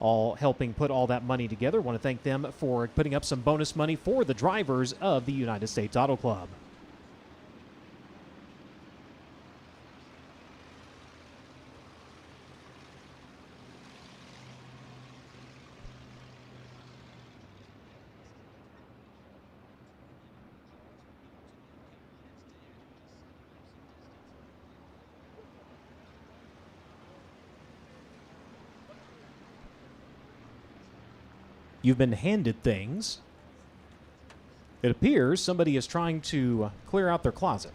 all helping put all that money together. Want to thank them for putting up some bonus money for the drivers of the United States Auto Club. You've been handed things. It appears somebody is trying to clear out their closet.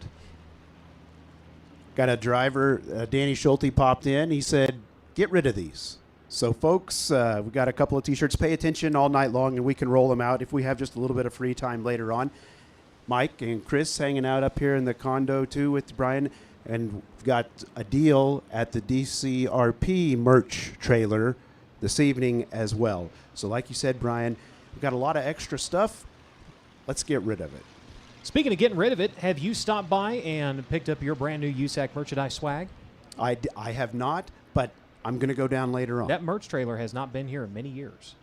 Got a driver, Danny Schulte, popped in. He said, get rid of these. So, folks, we got a couple of T-shirts. Pay attention all night long, and we can roll them out if we have just a little bit of free time later on. Mike and Chris hanging out up here in the condo, too, with Brian. And we've got a deal at the DCRP merch trailer this evening as well. So like you said, Brian, we've got a lot of extra stuff. Let's get rid of it. Speaking of getting rid of it, have you stopped by and picked up your brand new USAC merchandise swag? I have not, but I'm going to go down later on. That merch trailer has not been here in many years.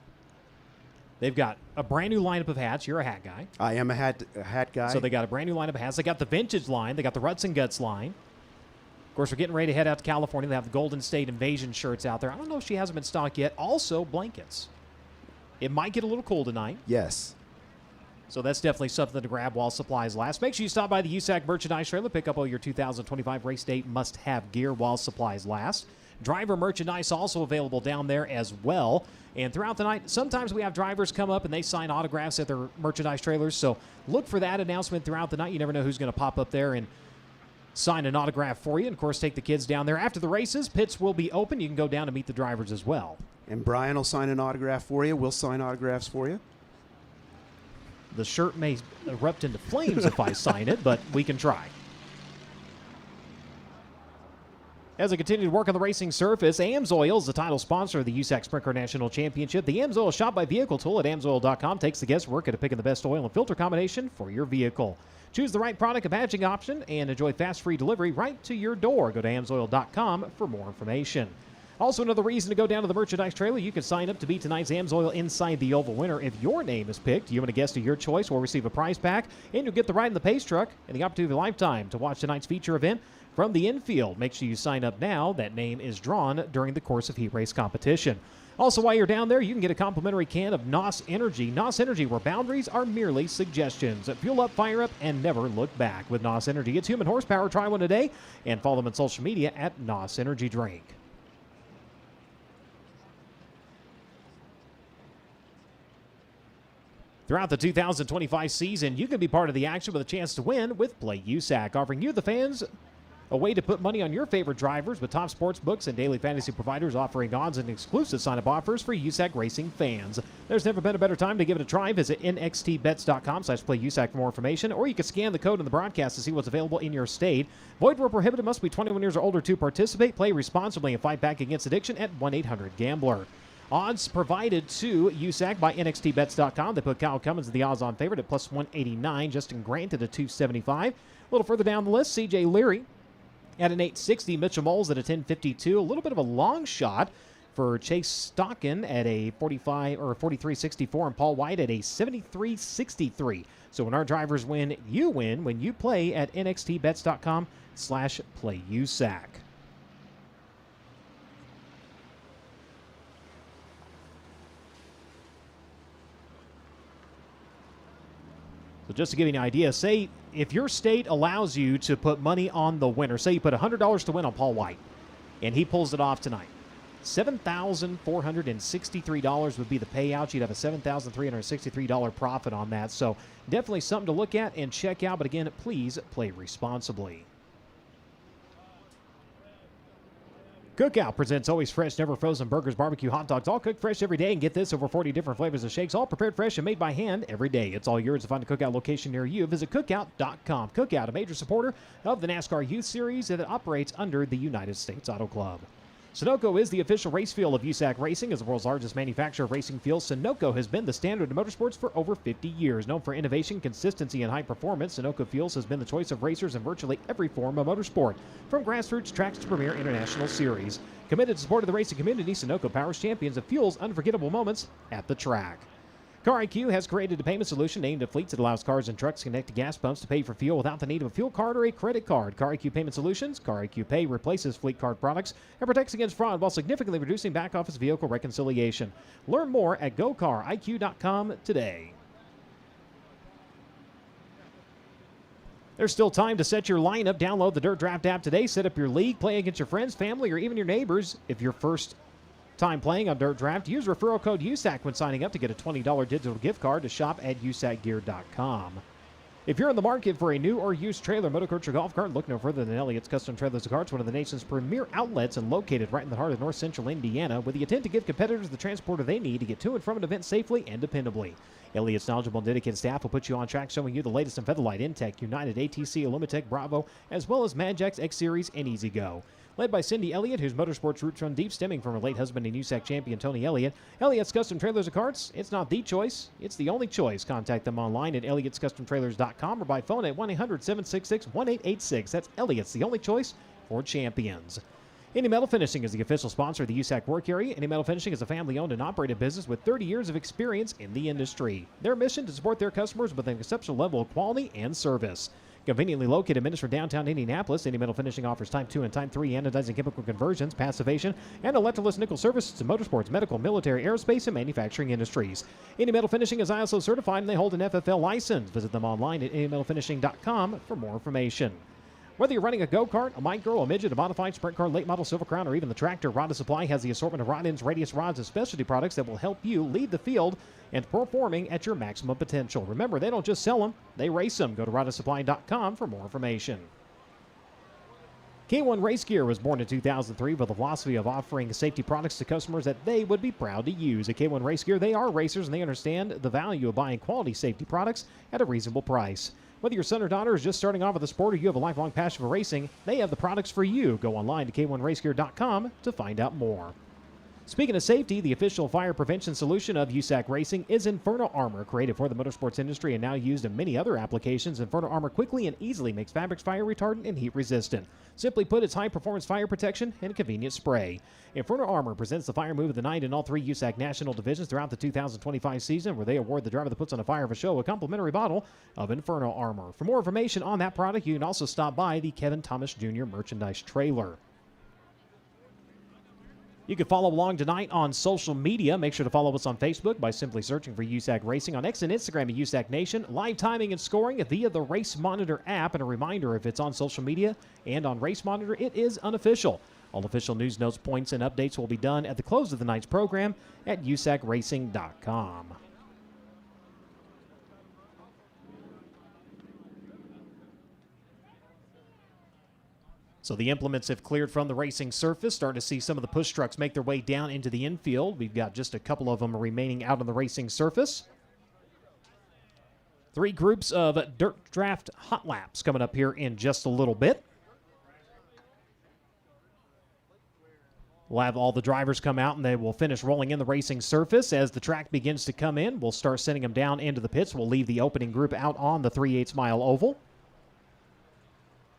They've got a brand new lineup of hats. You're a hat guy. I am a hat guy. So they got a brand new lineup of hats. They got the vintage line. They got the Ruts and Guts line. Of course, we're getting ready to head out to California. They have the Golden State Invasion shirts out there. I don't know if she hasn't been stocked yet. Also, blankets. It might get a little cool tonight. Yes. So that's definitely something to grab while supplies last. Make sure you stop by the USAC merchandise trailer. Pick up all your 2025 race day must-have gear while supplies last. Driver merchandise also available down there as well. And throughout the night, sometimes we have drivers come up and they sign autographs at their merchandise trailers. So look for that announcement throughout the night. You never know who's going to pop up there and sign an autograph for you. And, of course, take the kids down there. After the races, pits will be open. You can go down and meet the drivers as well. And Brian will sign an autograph for you. We'll sign autographs for you. The shirt may erupt into flames if I sign it, but we can try. As I continue to work on the racing surface, AMSOIL is the title sponsor of the USAC Sprint Car National Championship. The AMSOIL Shop by Vehicle Tool at AMSOIL.com takes the guesswork at picking the best oil and filter combination for your vehicle. Choose the right product and badging option and enjoy fast free delivery right to your door. Go to AMSOIL.com for more information. Also, another reason to go down to the merchandise trailer, you can sign up to be tonight's AMSOIL Inside the Oval winner. If your name is picked, you and a guest of your choice will receive a prize pack, and you'll get the ride in the pace truck and the opportunity of a lifetime to watch tonight's feature event from the infield. Make sure you sign up now. That name is drawn during the course of heat race competition. Also, while you're down there, you can get a complimentary can of NOS Energy. NOS Energy, where boundaries are merely suggestions. Fuel up, fire up, and never look back. With NOS Energy, it's human horsepower. Try one today, and follow them on social media at NOS Energy Drink. Throughout the 2025 season, you can be part of the action with a chance to win with Play USAC, offering you, the fans, a way to put money on your favorite drivers with top sports books and daily fantasy providers offering odds and exclusive sign-up offers for USAC racing fans. There's never been a better time to give it a try. Visit nxtbets.com/playusac for more information, or you can scan the code in the broadcast to see what's available in your state. Void where prohibited. Must be 21 years or older to participate. Play responsibly and fight back against addiction at 1-800-GAMBLER. Odds provided to USAC by nxtbets.com. They put Kyle Cummins the odds-on favorite at plus 189. Justin Grant at a 275. A little further down the list, C.J. Leary at an 860. Mitchell Moles at a 1052. A little bit of a long shot for Chase Stockin at a 45 or 43.64, and Paul White at a 73.63. So when our drivers win, you win when you play at nxtbets.com/playusac. So just to give you an idea, say if your state allows you to put money on the winner, say you put $100 to win on Paul White, and he pulls it off tonight, $7,463 would be the payout. You'd have a $7,363 profit on that. So definitely something to look at and check out. But again, please play responsibly. Cookout presents always fresh, never frozen burgers, barbecue, hot dogs, all cooked fresh every day. And get this, over 40 different flavors of shakes, all prepared fresh and made by hand every day. It's all yours to find a Cookout location near you. Visit cookout.com. Cookout, a major supporter of the NASCAR Youth Series that operates under the United States Auto Club. Sunoco is the official race fuel of USAC Racing. As the world's largest manufacturer of racing fuels, Sunoco has been the standard in motorsports for over 50 years. Known for innovation, consistency, and high performance, Sunoco Fuels has been the choice of racers in virtually every form of motorsport, from grassroots tracks to premier international series. Committed to support of the racing community, Sunoco powers champions and fuels unforgettable moments at the track. Car IQ has created a payment solution aimed at fleets that allows cars and trucks to connect to gas pumps to pay for fuel without the need of a fuel card or a credit card. Car IQ Payment Solutions, Car IQ Pay, replaces fleet card products and protects against fraud while significantly reducing back-office vehicle reconciliation. Learn more at gocariq.com today. There's still time to set your lineup. Download the Dirt Draft app today. Set up your league, play against your friends, family, or even your neighbors. If you're first time playing on Dirt Draft, use referral code USAC when signing up to get a $20 digital gift card to shop at usacgear.com. If you're in the market for a new or used trailer, motorcoach, or golf cart, look no further than Elliott's Custom Trailers and Carts, one of the nation's premier outlets and located right in the heart of north central Indiana, with the intent to give competitors the transporter they need to get to and from an event safely and dependably. Elliott's knowledgeable and dedicated staff will put you on track, showing you the latest in Featherlight, Intech, United, ATC, Illumitech, Bravo, as well as Magix, X-Series, and Easy Go. Led by Cindy Elliott, whose motorsports roots run deep, stemming from her late husband and USAC champion Tony Elliott. Elliott's Custom Trailers and Carts, it's not the choice, it's the only choice. Contact them online at elliott'scustomtrailers.com or by phone at 1-800-766-1886. That's Elliott's, the only choice for champions. Indy Metal Finishing is the official sponsor of the USAC work area. Indy Metal Finishing is a family-owned and operated business with 30 years of experience in the industry. Their mission to support their customers with an exceptional level of quality and service. Conveniently located minutes from downtown Indianapolis, Indy Metal Finishing offers Type 2 and Type 3 anodizing chemical conversions, passivation, and electroless nickel services to motorsports, medical, military, aerospace, and manufacturing industries. Indy Metal Finishing is ISO certified and they hold an FFL license. Visit them online at indymetalfinishing.com for more information. Whether you're running a go-kart, a micro, a midget, a modified sprint car, late model Silver Crown, or even the tractor, Rod Supply has the assortment of rod ends, radius rods, and specialty products that will help you lead the field and performing at your maximum potential. Remember, they don't just sell them, they race them. Go to rodsupply.com for more information. K1 Race Gear was born in 2003 with a philosophy of offering safety products to customers that they would be proud to use. At K1 Race Gear, they are racers and they understand the value of buying quality safety products at a reasonable price. Whether your son or daughter is just starting off with the sport or you have a lifelong passion for racing, they have the products for you. Go online to k1racegear.com to find out more. Speaking of safety, the official fire prevention solution of USAC Racing is Inferno Armor. Created for the motorsports industry and now used in many other applications, Inferno Armor quickly and easily makes fabrics fire retardant and heat resistant. Simply put, it's high-performance fire protection and convenient spray. Inferno Armor presents the fire move of the night in all three USAC national divisions throughout the 2025 season, where they award the driver that puts on a fire of a show a complimentary bottle of Inferno Armor. For more information on that product, you can also stop by the Kevin Thomas Jr. merchandise trailer. You can follow along tonight on social media. Make sure to follow us on Facebook by simply searching for USAC Racing, on X and Instagram at USAC Nation. Live timing and scoring via the Race Monitor app. And a reminder, if it's on social media and on Race Monitor, it is unofficial. All official news, notes, points, and updates will be done at the close of the night's program at usacracing.com. So the implements have cleared from the racing surface. Starting to see some of the push trucks make their way down into the infield. We've got just a couple of them remaining out on the racing surface. Three groups of dirt draft hot laps coming up here in just a little bit. We'll have all the drivers come out and they will finish rolling in the racing surface. As the track begins to come in, we'll start sending them down into the pits. We'll leave the opening group out on the 3/8 mile oval.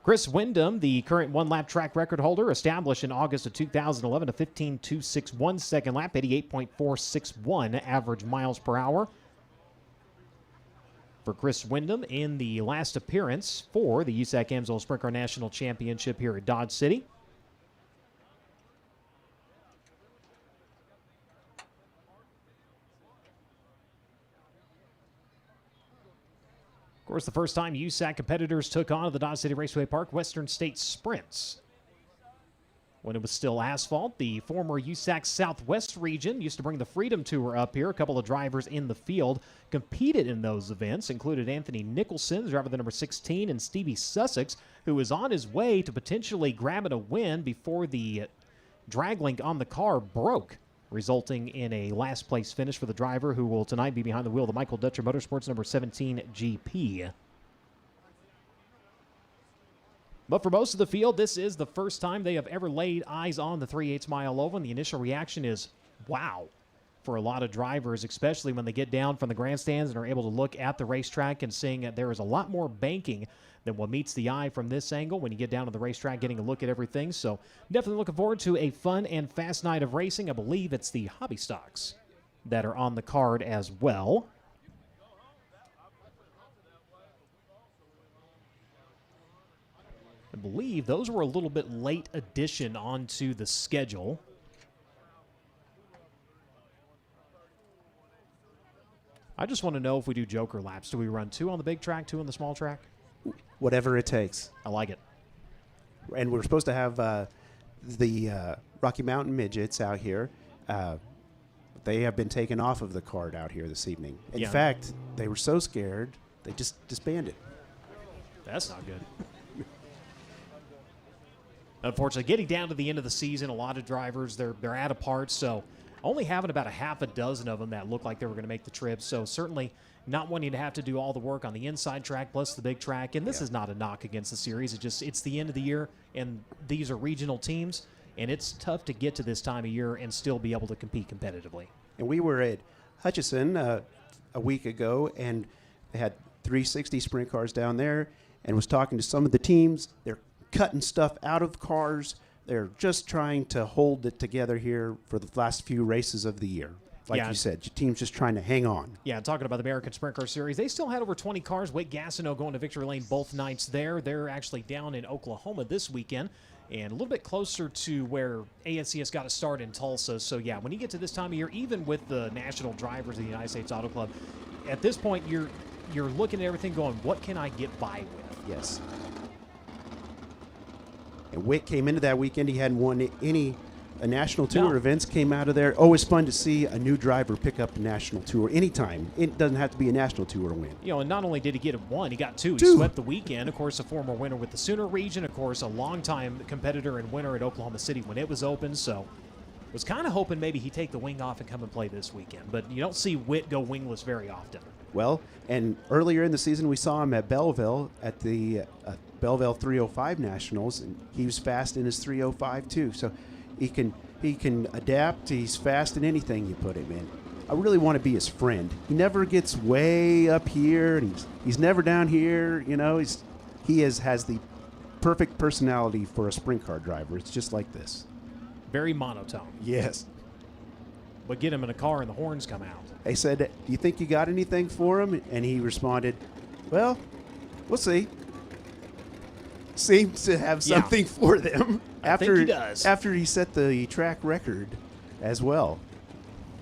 Chris Wyndham, the current one-lap track record holder, established in August of 2011, a 15.261 second lap, 88.461 average miles per hour. For Chris Wyndham in the last appearance for the USAC AMSOIL Sprint Car National Championship here at Dodge City. Of course, the first time USAC competitors took on at the Dodge City Raceway Park Western States Sprints. When it was still asphalt, the former USAC Southwest region used to bring the Freedom Tour up here. A couple of drivers in the field competed in those events, included Anthony Nicholson, driver the number 16, and Stevie Sussex, who was on his way to potentially grabbing a win before the drag link on the car broke, resulting in a last place finish for the driver who will tonight be behind the wheel of the Michael Dutcher Motorsports number 17 GP. But for most of the field, this is the first time they have ever laid eyes on the 3/8 mile oval, and the initial reaction is, wow, for a lot of drivers, especially when they get down from the grandstands and are able to look at the racetrack and seeing that there is a lot more banking than what meets the eye from this angle when you get down to the racetrack, getting a look at everything. So definitely looking forward to a fun and fast night of racing. I believe it's the hobby stocks that are on the card as well. I believe those were a little bit late addition onto the schedule. I just want to know if we do joker laps. Do we run 2 on the big track, 2 on the small track? Whatever it takes. I like it. And we're supposed to have the Rocky Mountain Midgets out here. They have been taken off of the card out here this evening. In fact, they were so scared, they just disbanded. That's not good. Unfortunately, getting down to the end of the season, a lot of drivers, they're out of parts, so only having about a half a dozen of them that looked like they were going to make the trip. So certainly not wanting to have to do all the work on the inside track plus the big track. And this is not a knock against the series. It's the end of the year, and these are regional teams, and it's tough to get to this time of year and still be able to compete competitively. And we were at Hutchison a week ago, and they had 360 sprint cars down there, and was talking to some of the teams. They're cutting stuff out of cars. They're just trying to hold it together here for the last few races of the year. Like you said, your team's just trying to hang on. Yeah, talking about the American Sprint Car Series, they still had over 20 cars. Wake Gastineau going to victory lane both nights there. They're actually down in Oklahoma this weekend and a little bit closer to where ASCS got a start in Tulsa. So, yeah, when you get to this time of year, even with the national drivers of the United States Auto Club, at this point you're looking at everything going, what can I get by with? Yes. And Wick came into that weekend. He hadn't won any national tour events, came out of there. Always fun to see a new driver pick up a national tour anytime. It doesn't have to be a national tour win. You know, and not only did he get one, he got two. He swept the weekend. Of course, a former winner with the Sooner region. Of course, a longtime competitor and winner at Oklahoma City when it was open. So was kind of hoping maybe he'd take the wing off and come and play this weekend. But you don't see Witt go wingless very often. Well, and earlier in the season, we saw him at Belleville at the Belleville 305 Nationals, and he was fast in his 305 too. So he can adapt. He's fast in anything you put him in. I really want to be his friend. He never gets way up here, and he's never down here. You know, he has the perfect personality for a sprint car driver. It's just like this. Very monotone. Yes. But get him in a car and the horns come out. They said, "Do you think you got anything for him?" And he responded, "Well, we'll see." Seems to have something for them. I think he does. After he set the track record as well.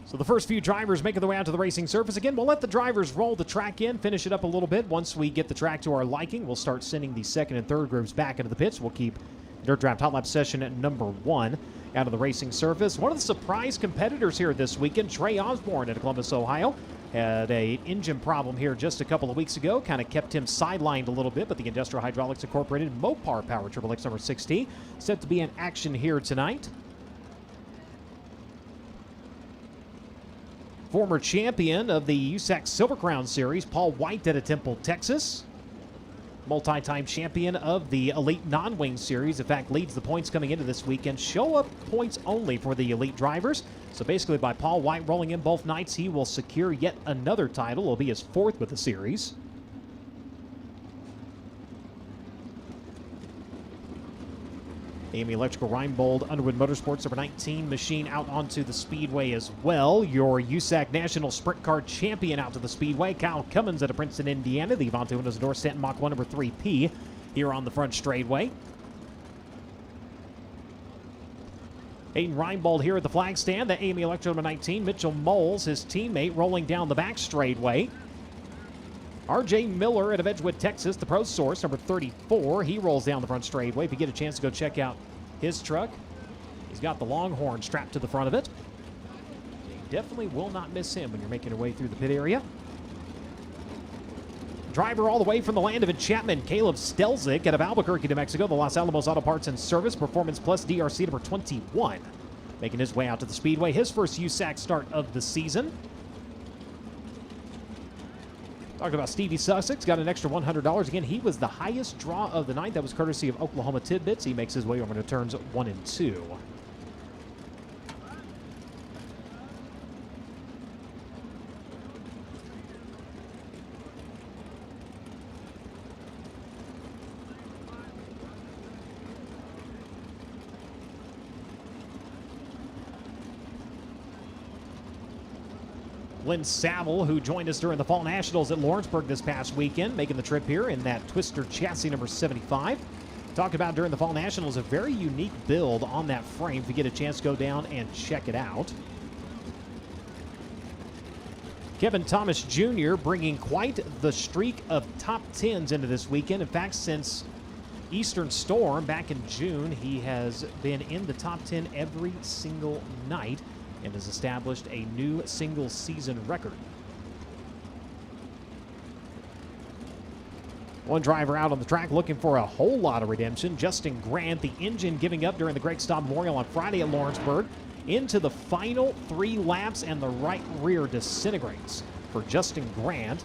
So the first few drivers making their way out to the racing surface. Again, we'll let the drivers roll the track in, finish it up a little bit. Once we get the track to our liking, we'll start sending the second and third groups back into the pits. We'll keep Dirt Draft Hot Lap session at number 1 out of the racing surface. One of the surprise competitors here this weekend, Trey Osborne at Columbus, Ohio, had an engine problem here just a couple of weeks ago. Kind of kept him sidelined a little bit, but the Industrial Hydraulics Incorporated Mopar Power Triple X number 16 set to be in action here tonight. Former champion of the USAC Silver Crown Series, Paul White out of Temple, Texas. Multi-time champion of the Elite Non-Wing Series. In fact, leads the points coming into this weekend. Show up points only for the elite drivers. So basically by Paul White rolling in both nights, he will secure yet another title. It'll be his 4th with the series. Amy Electrical Reinbold Underwood Motorsports number 19 machine out onto the speedway as well. Your USAC National Sprint Car Champion out to the speedway. Kyle Cummins out of Princeton, Indiana. The Avante Windows Door Stanton Mach 1 number 3P here on the front straightaway. Aiden Reinbold here at the flag stand. The Amy Electrical number 19. Mitchell Moles, his teammate, rolling down the back straightaway. R.J. Miller out of Edgewood, Texas, the Pro Source, number 34. He rolls down the front straightaway. If you get a chance to go check out his truck, he's got the Longhorn strapped to the front of it. You definitely will not miss him when you're making your way through the pit area. Driver all the way from the land of enchantment, Caleb Stelzik out of Albuquerque, New Mexico, the Los Alamos Auto Parts and Service, Performance Plus DRC number 21. Making his way out to the speedway, his first USAC start of the season. Talking about Stevie Sussex, got an extra $100. Again, he was the highest draw of the night. That was courtesy of Oklahoma Tidbits. He makes his way over to turns 1 and 2. Lynn Saville, who joined us during the Fall Nationals at Lawrenceburg this past weekend, making the trip here in that Twister chassis number 75. Talked about during the Fall Nationals, a very unique build on that frame. If you get a chance to go down and check it out. Kevin Thomas Jr. bringing quite the streak of top 10s into this weekend. In fact, since Eastern Storm back in June, he has been in the top 10 every single night and has established a new single-season record. One driver out on the track looking for a whole lot of redemption. Justin Grant, the engine giving up during the Greg Staub Memorial on Friday at Lawrenceburg. Into the final 3 laps, and the right rear disintegrates for Justin Grant.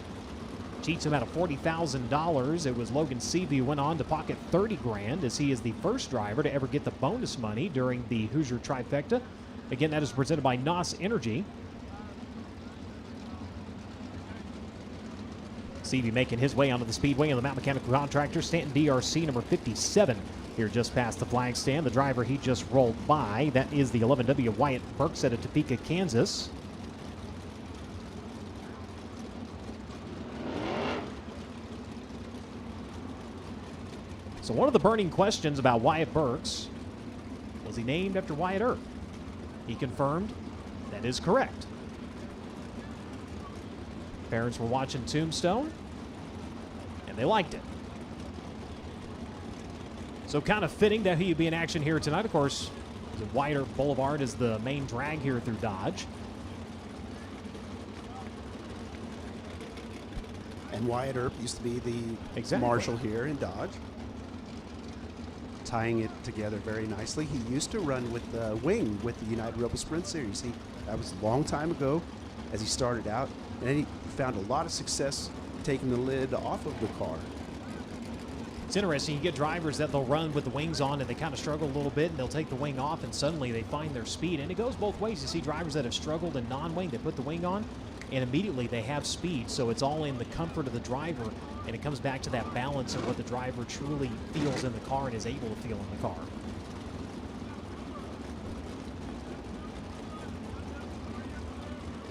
Cheats him out of $40,000. It was Logan Seavey who went on to pocket $30,000 as he is the first driver to ever get the bonus money during the Hoosier Trifecta. Again, that is presented by NOS Energy. Seavey making his way onto the speedway in the Mount Mechanical Contractor, Stanton DRC number 57. Here just past the flag stand, the driver he just rolled by, that is the 11W Wyatt Burks out of Topeka, Kansas. So one of the burning questions about Wyatt Burks, was he named after Wyatt Earp? He confirmed that is correct. Parents were watching Tombstone, and they liked it. So kind of fitting that he'd be in action here tonight. Of course, the Wyatt Earp Boulevard is the main drag here through Dodge. And Wyatt Earp used to be the marshal here in Dodge. Tying it together very nicely. He used to run with the wing with the United Rebel Sprint Series. That was a long time ago as he started out, and then he found a lot of success taking the lid off of the car. It's interesting. You get drivers that they'll run with the wings on and they kind of struggle a little bit, and they'll take the wing off and suddenly they find their speed. And it goes both ways. You see drivers that have struggled in non-wing, they put the wing on and immediately they have speed. So it's all in the comfort of the driver, and it comes back to that balance of what the driver truly feels in the car and is able to feel in the car.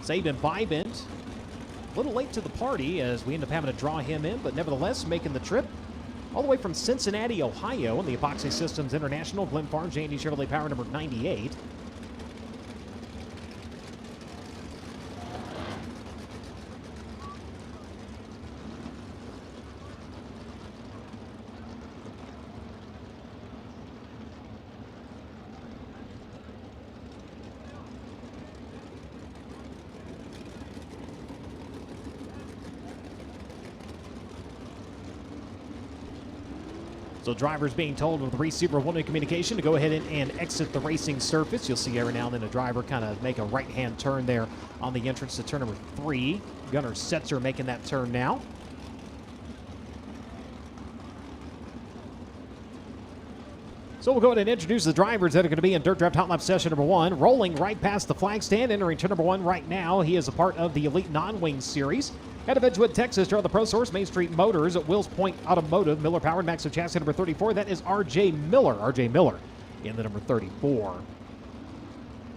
Saban Bybent, a little late to the party as we end up having to draw him in, but nevertheless making the trip all the way from Cincinnati, Ohio, in the Epoxy Systems International, Glen Farms, J&D Chevrolet Power number 98. So drivers being told with the receiver one-way communication to go ahead and exit the racing surface. You'll see every now and then a driver kind of make a right-hand turn there on the entrance to turn number 3. Gunnar Setzer making that turn now. So we'll go ahead and introduce the drivers that are going to be in Dirt Draft Hot Lap session number 1. Rolling right past the flag stand, entering turn number 1 right now. He is a part of the Elite Non-Wing Series. Out of Edgewood, Texas, to the Pro Source, Main Street Motors, at Wills Point Automotive, Miller Powered, Maxo Chassis number 34. That is R.J. Miller. R.J. Miller in the number 34.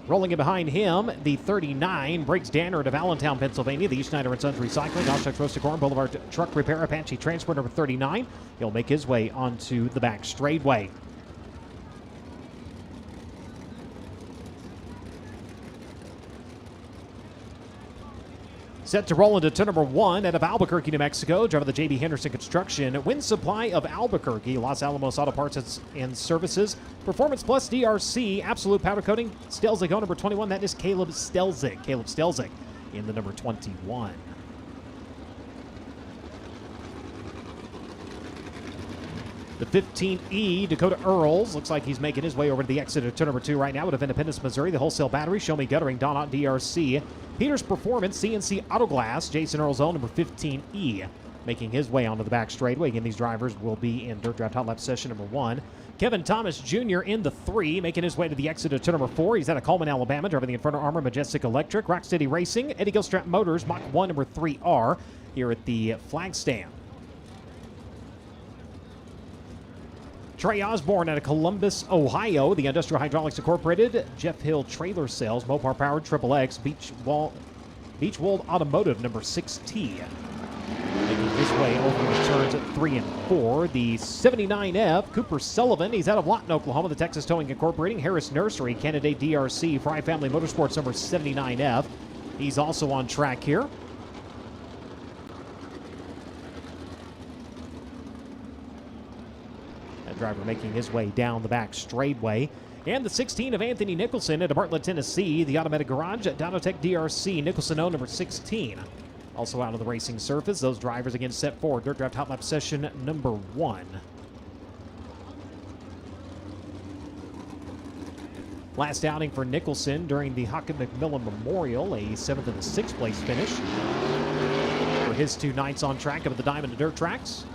Rolling in behind him, the 39, Briggs Danner of Allentown, Pennsylvania. The Schneider & Sons Recycling, Oshkosh Roasted Corn, Boulevard Truck Repair, Apache Transport number 39. He'll make his way onto the back straightaway. Set to roll into turn number 1 out of Albuquerque, New Mexico. Driver of the J.B. Henderson Construction. Wind Supply of Albuquerque. Los Alamos Auto Parts and Services. Performance Plus DRC. Absolute Powder Coating. Stelzig, number 21. That is Caleb Stelzig. Caleb Stelzig in the number 21. The 15E, Dakota Earls. Looks like he's making his way over to the exit of turn number 2 right now out of Independence, Missouri. The Wholesale Battery. Show Me Guttering. Don DRC. Peters Performance CNC Auto Glass, Jason Earl's own number 15E, making his way onto the back straightaway. Again, these drivers will be in Dirt Draft Hot Lap session number 1. Kevin Thomas Jr. in the 3, making his way to the exit of turn number 4. He's out of Coleman, Alabama, driving the Inferno Armor Majestic Electric. Rocksteady Racing, Eddie Gilstrap Motors, Mach 1 number 3R here at the flag stand. Trey Osborne out of Columbus, Ohio, the Industrial Hydraulics Incorporated, Jeff Hill Trailer Sales, Mopar Powered, Triple X, Beechwold Automotive, number 6T. Making his way over the turns at 3 and 4. The 79F, Cooper Sullivan, he's out of Lawton, Oklahoma, the Texas Towing Incorporating, Harris Nursery, Candidate DRC, Fry Family Motorsports, number 79F. He's also on track here. Driver making his way down the back straightaway. And the 16 of Anthony Nicholson at Bartlett, Tennessee, the Automatic Garage at Dynotech DRC, Nicholson O number 16. Also out of the racing surface, those drivers again set for Dirt Draft Hot Lap session number 1. Last outing for Nicholson during the Hockett McMillan Memorial, a 7th and a 6th place finish for his 2 nights on track of the Diamond and Dirt tracks.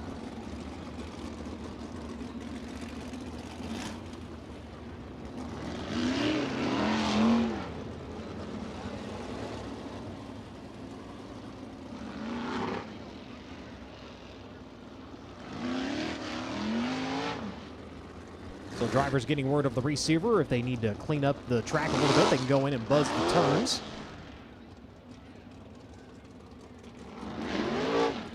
So drivers getting word of the receiver. If they need to clean up the track a little bit, they can go in and buzz the turns.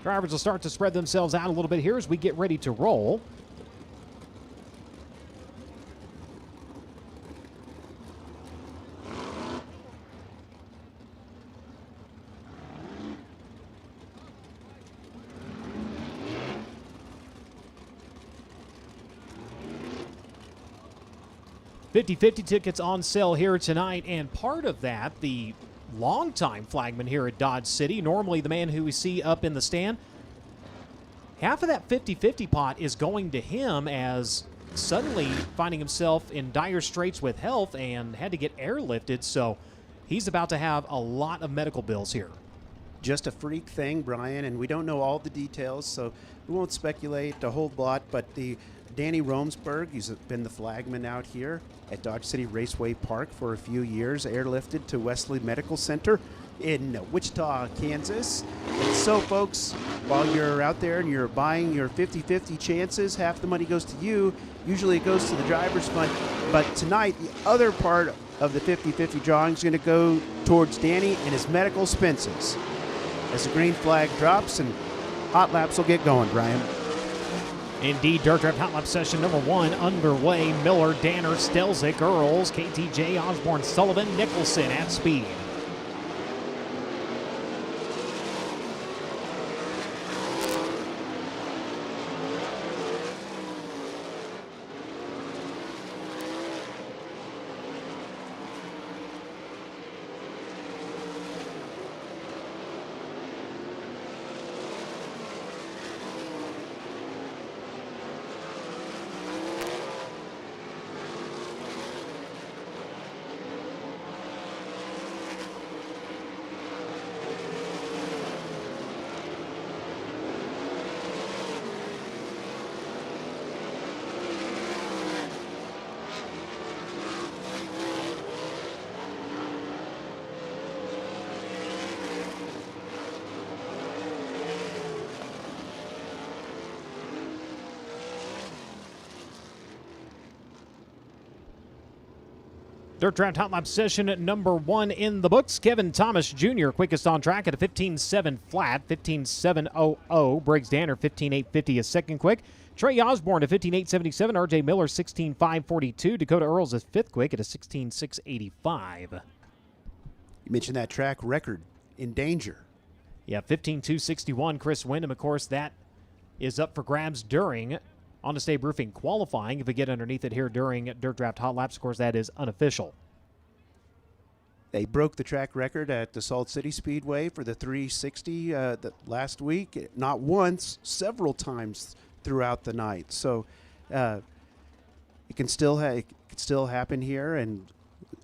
Drivers will start to spread themselves out a little bit here as we get ready to roll. $50-50 tickets on sale here tonight, and part of that, the longtime flagman here at Dodge City, normally the man who we see up in the stand, half of that 50-50 pot is going to him as suddenly finding himself in dire straits with health and had to get airlifted, so he's about to have a lot of medical bills here. Just a freak thing, Brian, and we don't know all the details, so we won't speculate a whole lot, but the Danny Romsberg, he's been the flagman out here at Dodge City Raceway Park for a few years, airlifted to Wesley Medical Center in Wichita, Kansas. And so, folks, while you're out there and you're buying your 50-50 chances, half the money goes to you. Usually it goes to the driver's fund. But tonight, the other part of the 50-50 drawing is going to go towards Danny and his medical expenses. As the green flag drops and hot laps will get going, Brian. Indeed, Dirt Draft Hot Lap session number 1 underway. Miller, Danner, Stelzick, Earls, KTJ, Osborne, Sullivan, Nicholson at speed. Dirt Draft Hot Lap session number 1 in the books. Kevin Thomas Jr. quickest on track at a 15.7 flat, 15.700. Briggs Danner 15.850 a second quick. Trey Osborne a 15.877. RJ Miller 16.542. Dakota Earls is 5th quick at a 16.685. You mentioned that track record in danger. Yeah, 15.261. Chris Wyndham, of course, that is up for grabs during Honest Abe Roofing qualifying. If we get underneath it here during Dirt Draft Hot Laps, of course, that is unofficial. They broke the track record at the Salt City Speedway for the 360 last week. Not once, several times throughout the night. So it can still happen here, and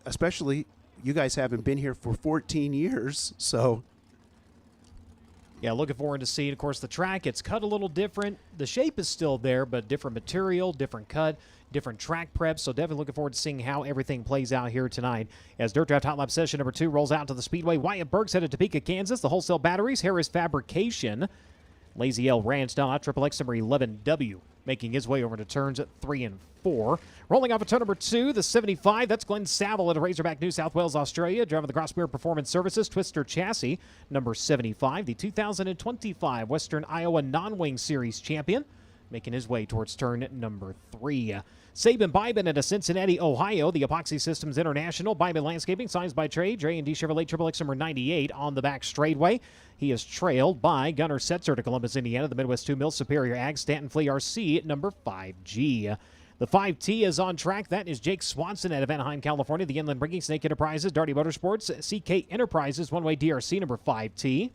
especially you guys haven't been here for 14 years, so. Yeah, looking forward to seeing, of course, the track. It's cut a little different. The shape is still there, but different material, different cut, different track prep. So definitely looking forward to seeing how everything plays out here tonight as Dirt Draft Hot Lap session number 2 rolls out to the Speedway. Wyatt Burke's headed to Topeka, Kansas. The Wholesale Batteries, Harris Fabrication, Lazy L Ranch down Triple X number 11W, making his way over to turns 3 and 4. Rolling off of turn number 2, the 75. That's Glenn Saville at Razorback, New South Wales, Australia. Driving the Crossbeer Performance Services Twister Chassis, number 75. The 2025 Western Iowa Non-Wing Series champion, making his way towards turn number 3. Saban Bybin at Cincinnati, Ohio. The Epoxy Systems International. Bybin Landscaping, signs by trade. J&D Chevrolet Triple X number 98 on the back straightaway. He is trailed by Gunnar Setzer to Columbus, Indiana. The Midwest 2 Mill Superior Ag Stanton Flea RC number 5G. The 5T is on track. That is Jake Swanson out of Anaheim, California. The Inland Bringing Snake Enterprises, Darty Motorsports, CK Enterprises, One-Way DRC number 5T.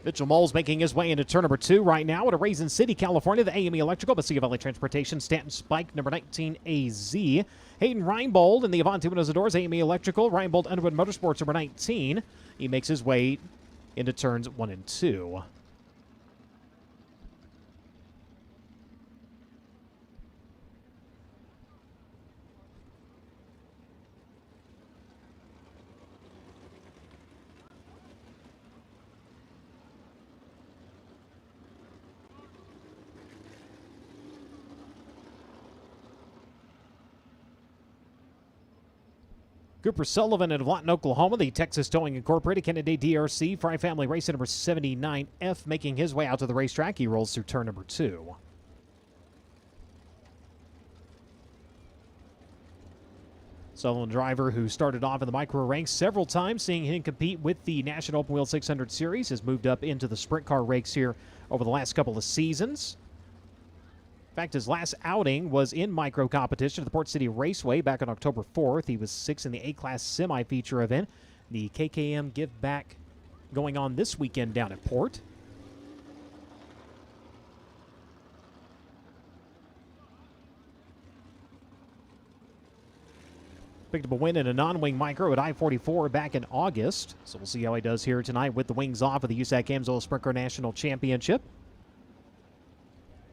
Mitchell Moles making his way into turn number 2 right now at Raisin City, California. The AME Electrical, Basega Valley Transportation, Stanton Spike, number 19, AZ. Hayden Reinbold in the Avanti Windows and Doors, AME Electrical. Reinbold Underwood Motorsports, number 19. He makes his way into turns 1 and 2. Cooper Sullivan at Lawton, Oklahoma. The Texas Towing Incorporated, Kennedy DRC, Fry Family Racing number 79F, making his way out to the racetrack. He rolls through turn number 2. Sullivan, driver who started off in the micro ranks several times, seeing him compete with the National Open Wheel 600 Series, has moved up into the sprint car ranks here over the last couple of seasons. In fact, his last outing was in micro competition at the Port City Raceway back on October 4th. He was 6th in the A-Class semi-feature event. The KKM Give Back going on this weekend down at Port. Picked up a win in a non-wing micro at I-44 back in August. So we'll see how he does here tonight with the wings off of the USAC Amsoil Sprint Car National Championship.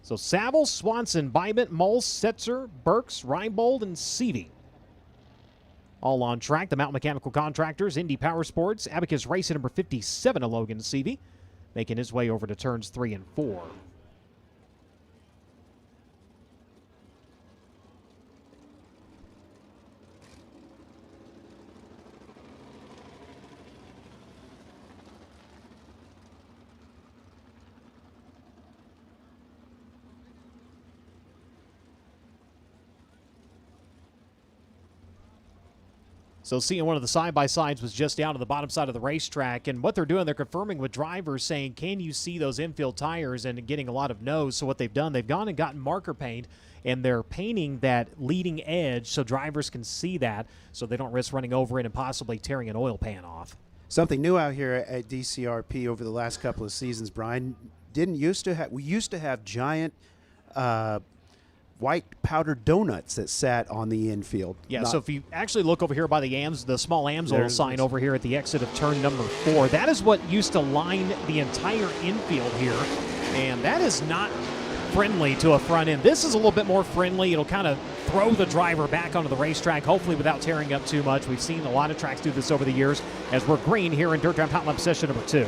So Saville, Swanson, Bybin, Moles, Setzer, Burks, Reinbold, and Seavey all on track. The Mountain Mechanical Contractors, Indy Power Sports, Abacus Racing number 57 of Logan Seavey, making his way over to turns 3 and 4. So seeing one of the side-by-sides was just down to the bottom side of the racetrack, and what they're doing, they're confirming with drivers saying, can you see those infield tires, and getting a lot of no's. So what they've done, they've gone and gotten marker paint, and they're painting that leading edge so drivers can see that, so they don't risk running over it and possibly tearing an oil pan off. Something new out here at DCRP over the last couple of seasons, Brian. We used to have giant white powdered donuts that sat on the infield. Yeah, so if you actually look over here by the small Amsoil sign over here at the exit of turn number 4, that is what used to line the entire infield here, and that is not friendly to a front end. This is a little bit more friendly. It'll kind of throw the driver back onto the racetrack, hopefully without tearing up too much. We've seen a lot of tracks do this over the years as we're green here in Dirt Draft Hot Lap session number 2.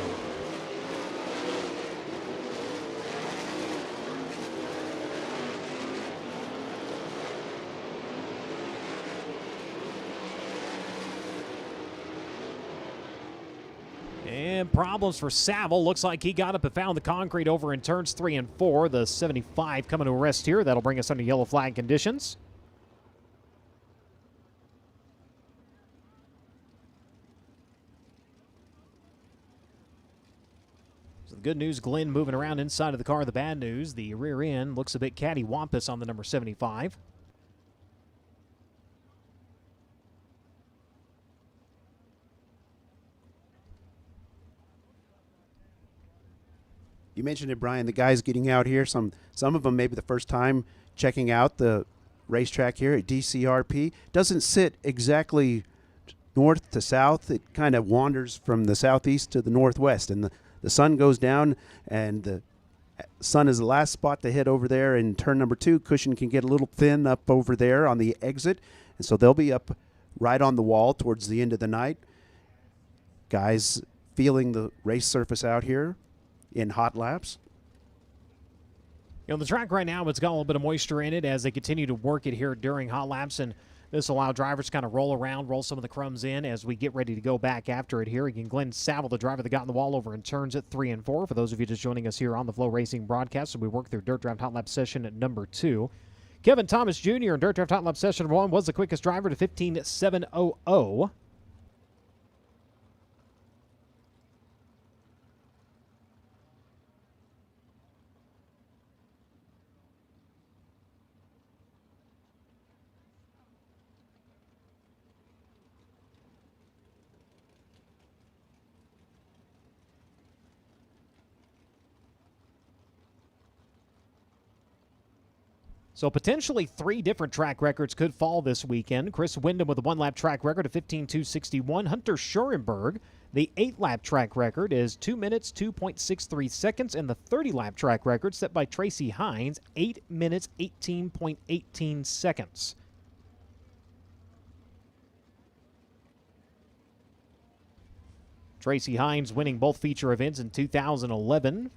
And problems for Saville. Looks like he got up and found the concrete over in turns 3 and 4. The 75 coming to a rest here. That'll bring us under yellow flag conditions. So the good news, Glenn moving around inside of the car. The bad news, the rear end looks a bit cattywampus on the number 75. You mentioned it, Brian, the guys getting out here, some of them maybe the first time checking out the racetrack here at DCRP. Doesn't sit exactly north to south. It kind of wanders from the southeast to the northwest, and the sun goes down, and the sun is the last spot to hit over there in turn number 2. Cushion can get a little thin up over there on the exit, and so they'll be up right on the wall towards the end of the night. Guys feeling the race surface out here in hot laps. You know, the track right now, it's got a little bit of moisture in it as they continue to work it here during hot laps, and this will allow drivers to kind of roll around, roll some of the crumbs in as we get ready to go back after it here. Again, Glenn Saville, the driver that got in the wall over in turns at 3 and 4. For those of you just joining us here on the FloRacing broadcast, so we work through Dirt Draft Hot Lap session at number 2. Kevin Thomas Jr. in Dirt Draft Hot Lap session 1 was the quickest driver to 15.700. So potentially 3 different track records could fall this weekend. Chris Windham with a 1-lap track record of 15.261. Hunter Schurenberg, the 8-lap track record is 2 minutes, 2.63 seconds. And the 30-lap track record set by Tracy Hines, 8 minutes, 18.18 seconds. Tracy Hines winning both feature events in 2011.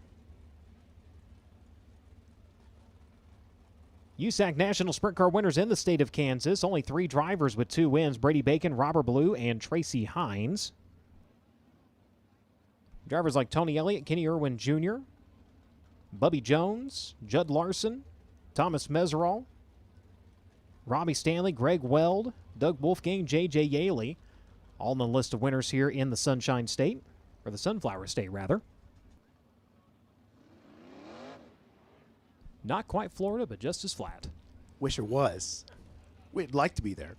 USAC National Sprint Car winners in the state of Kansas. Only 3 drivers with 2 wins. Brady Bacon, Robert Blue, and Tracy Hines. Drivers like Tony Elliott, Kenny Irwin Jr., Bubby Jones, Judd Larson, Thomas Meserol, Robbie Stanley, Greg Weld, Doug Wolfgang, J.J. Yaley. All in the list of winners here in the Sunshine State, or the Sunflower State, rather. Not quite Florida, but just as flat. Wish it was. We'd like to be there.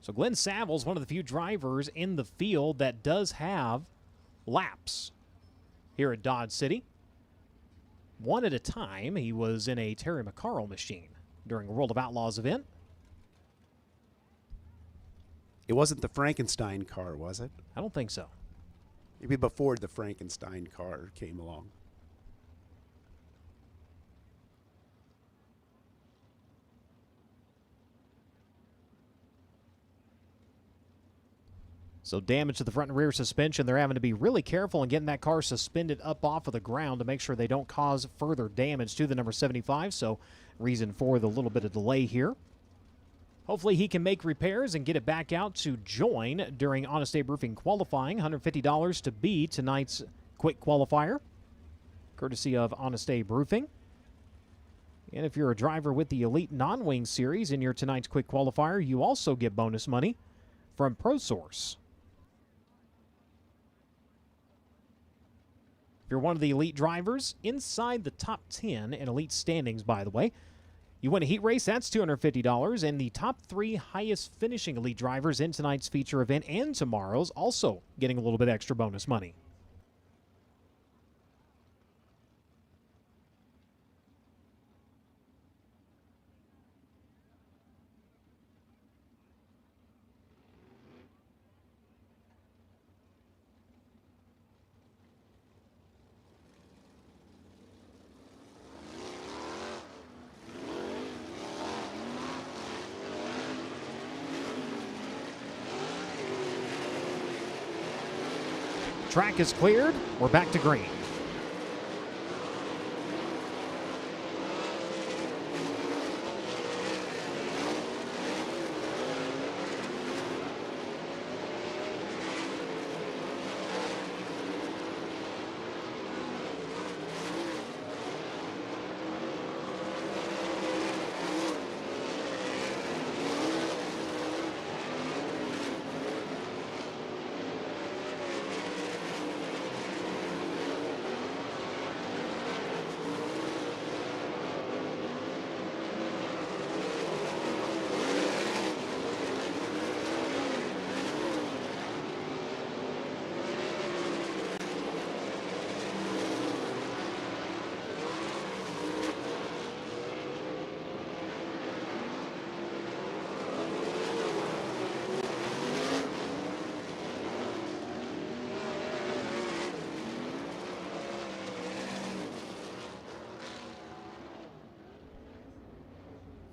So Glenn Saville is one of the few drivers in the field that does have laps here at Dodge City. 1 at a time. He was in a Terry McCarroll machine during a World of Outlaws event. It wasn't the Frankenstein car, was it? I don't think so. Maybe before the Frankenstein car came along. So damage to the front and rear suspension. They're having to be really careful in getting that car suspended up off of the ground to make sure they don't cause further damage to the number 75. So reason for the little bit of delay here. Hopefully he can make repairs and get it back out to join during Honest Abe Roofing qualifying. $150 to be tonight's quick qualifier, courtesy of Honest Abe Roofing. And if you're a driver with the Elite Non-Wing Series in your tonight's quick qualifier, you also get bonus money from ProSource. If you're one of the elite drivers inside the top 10 in elite standings, by the way, you win a heat race, that's $250, and the top 3 highest finishing elite drivers in tonight's feature event and tomorrow's also getting a little bit extra bonus money. Track is cleared. We're back to green.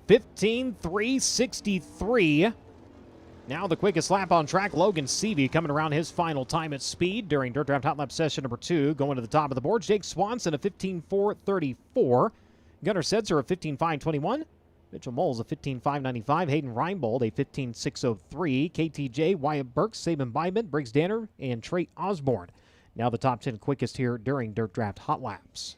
15.363. Now the quickest lap on track, Logan Seavey coming around his final time at speed during Dirt Draft Hot Lap session number 2. Going to the top of the board, Jake Swanson a 15.434. Gunnar Setzer a 15.521. Mitchell Moles a 15.595. Hayden Reinbold a 15.603. KTJ, Wyatt Burks, Saban Bybent, Briggs Danner, and Trey Osborne. Now the top 10 quickest here during Dirt Draft Hot Laps.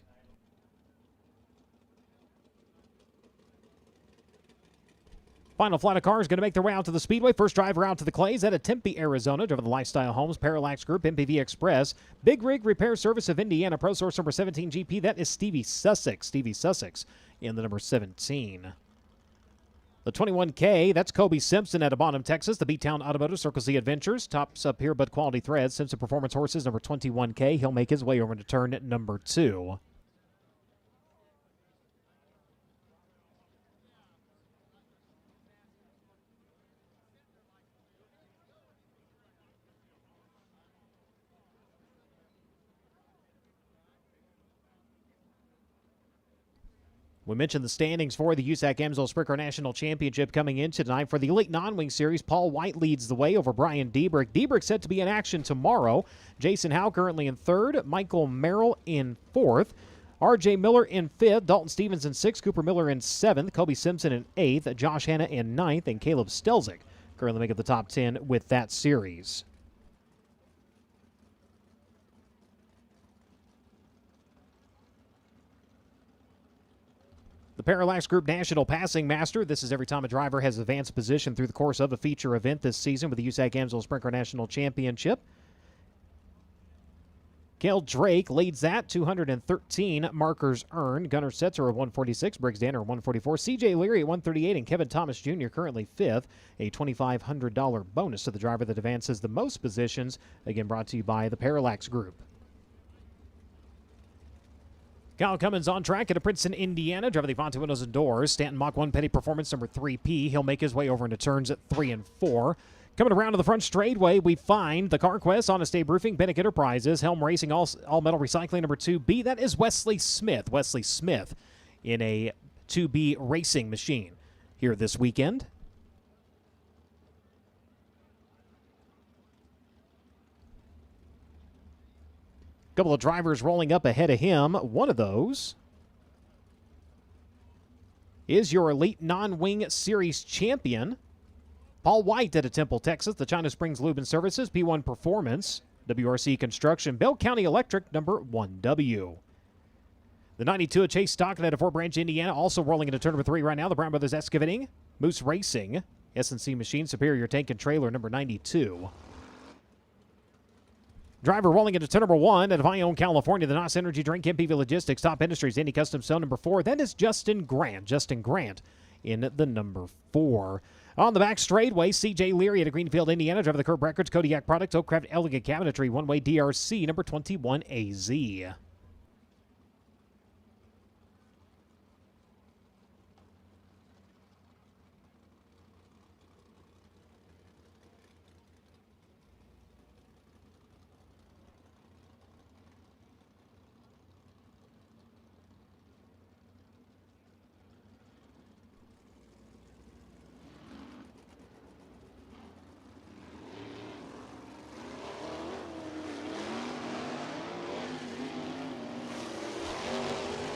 Final flight of cars going to make their way out to the Speedway. First driver out to the clays out of Tempe, Arizona, driven the Lifestyle Homes, Parallax Group, MPV Express, Big Rig Repair Service of Indiana, Pro Source number 17 GP. That is Stevie Sussex. Stevie Sussex in the number 17. The 21K, that's Kobe Simpson out of Bonham, Texas. The B-Town Automotive Circle Z Adventures. Tops up here, but Quality Threads. Simpson Performance Horses, number 21K. He'll make his way over to turn number 2. We mentioned the standings for the USAC Amsoil Sprinkler National Championship coming in tonight. For the Elite Non-Wing Series, Paul White leads the way over Brian Diebrick. Diebrick set to be in action tomorrow. Jason Howe currently in 3rd. Michael Merrill in 4th. R.J. Miller in 5th. Dalton Stevens in 6th. Cooper Miller in 7th. Kobe Simpson in 8th. Josh Hanna in 9th. And Caleb Stelzik currently making the top 10 with that series. The Parallax Group National Passing Master. This is every time a driver has advanced position through the course of a feature event this season with the USAC Amsoil Sprinkler National Championship. Cale Drake leads that, 213 markers earned. Gunnar Setzer at 146, Briggs Danner at 144, C.J. Leary at 138, and Kevin Thomas Jr. currently 5th. A $2,500 bonus to the driver that advances the most positions. Again, brought to you by the Parallax Group. Kyle Cummins on track at Princeton, Indiana, driving the Avante windows and doors. Stanton Mach 1 Petty Performance number 3P. He'll make his way over into turns at 3 and 4. Coming around to the front straightaway, we find the CarQuest, Honest Abe Roofing, Bennick Enterprises, Helm Racing, All Metal Recycling number 2B. That is Wesley Smith. Wesley Smith in a 2B racing machine here this weekend. Couple of drivers rolling up ahead of him. One of those is your Elite Non-Wing Series champion, Paul White out of Temple, Texas. The China Springs Lube and Services, P1 Performance, WRC Construction, Bell County Electric, number 1W. The 92 at Chase Stockton out of Fort Branch, Indiana, also rolling into turn number 3 right now. The Brown Brothers Excavating, Moose Racing, S&C Machine, Superior Tank and Trailer, number 92. Driver rolling into turn number 1 at Ione, California. The NOS Energy Drink, MPV Logistics, Top Industries, Indy Custom Stone, number 4. That is Justin Grant. Justin Grant in the number 4. On the back straightaway, C.J. Leary out of Greenfield, Indiana. Driver the Curb Records, Kodiak Products, Oakcraft Elegant Cabinetry, One-Way DRC, number 21AZ.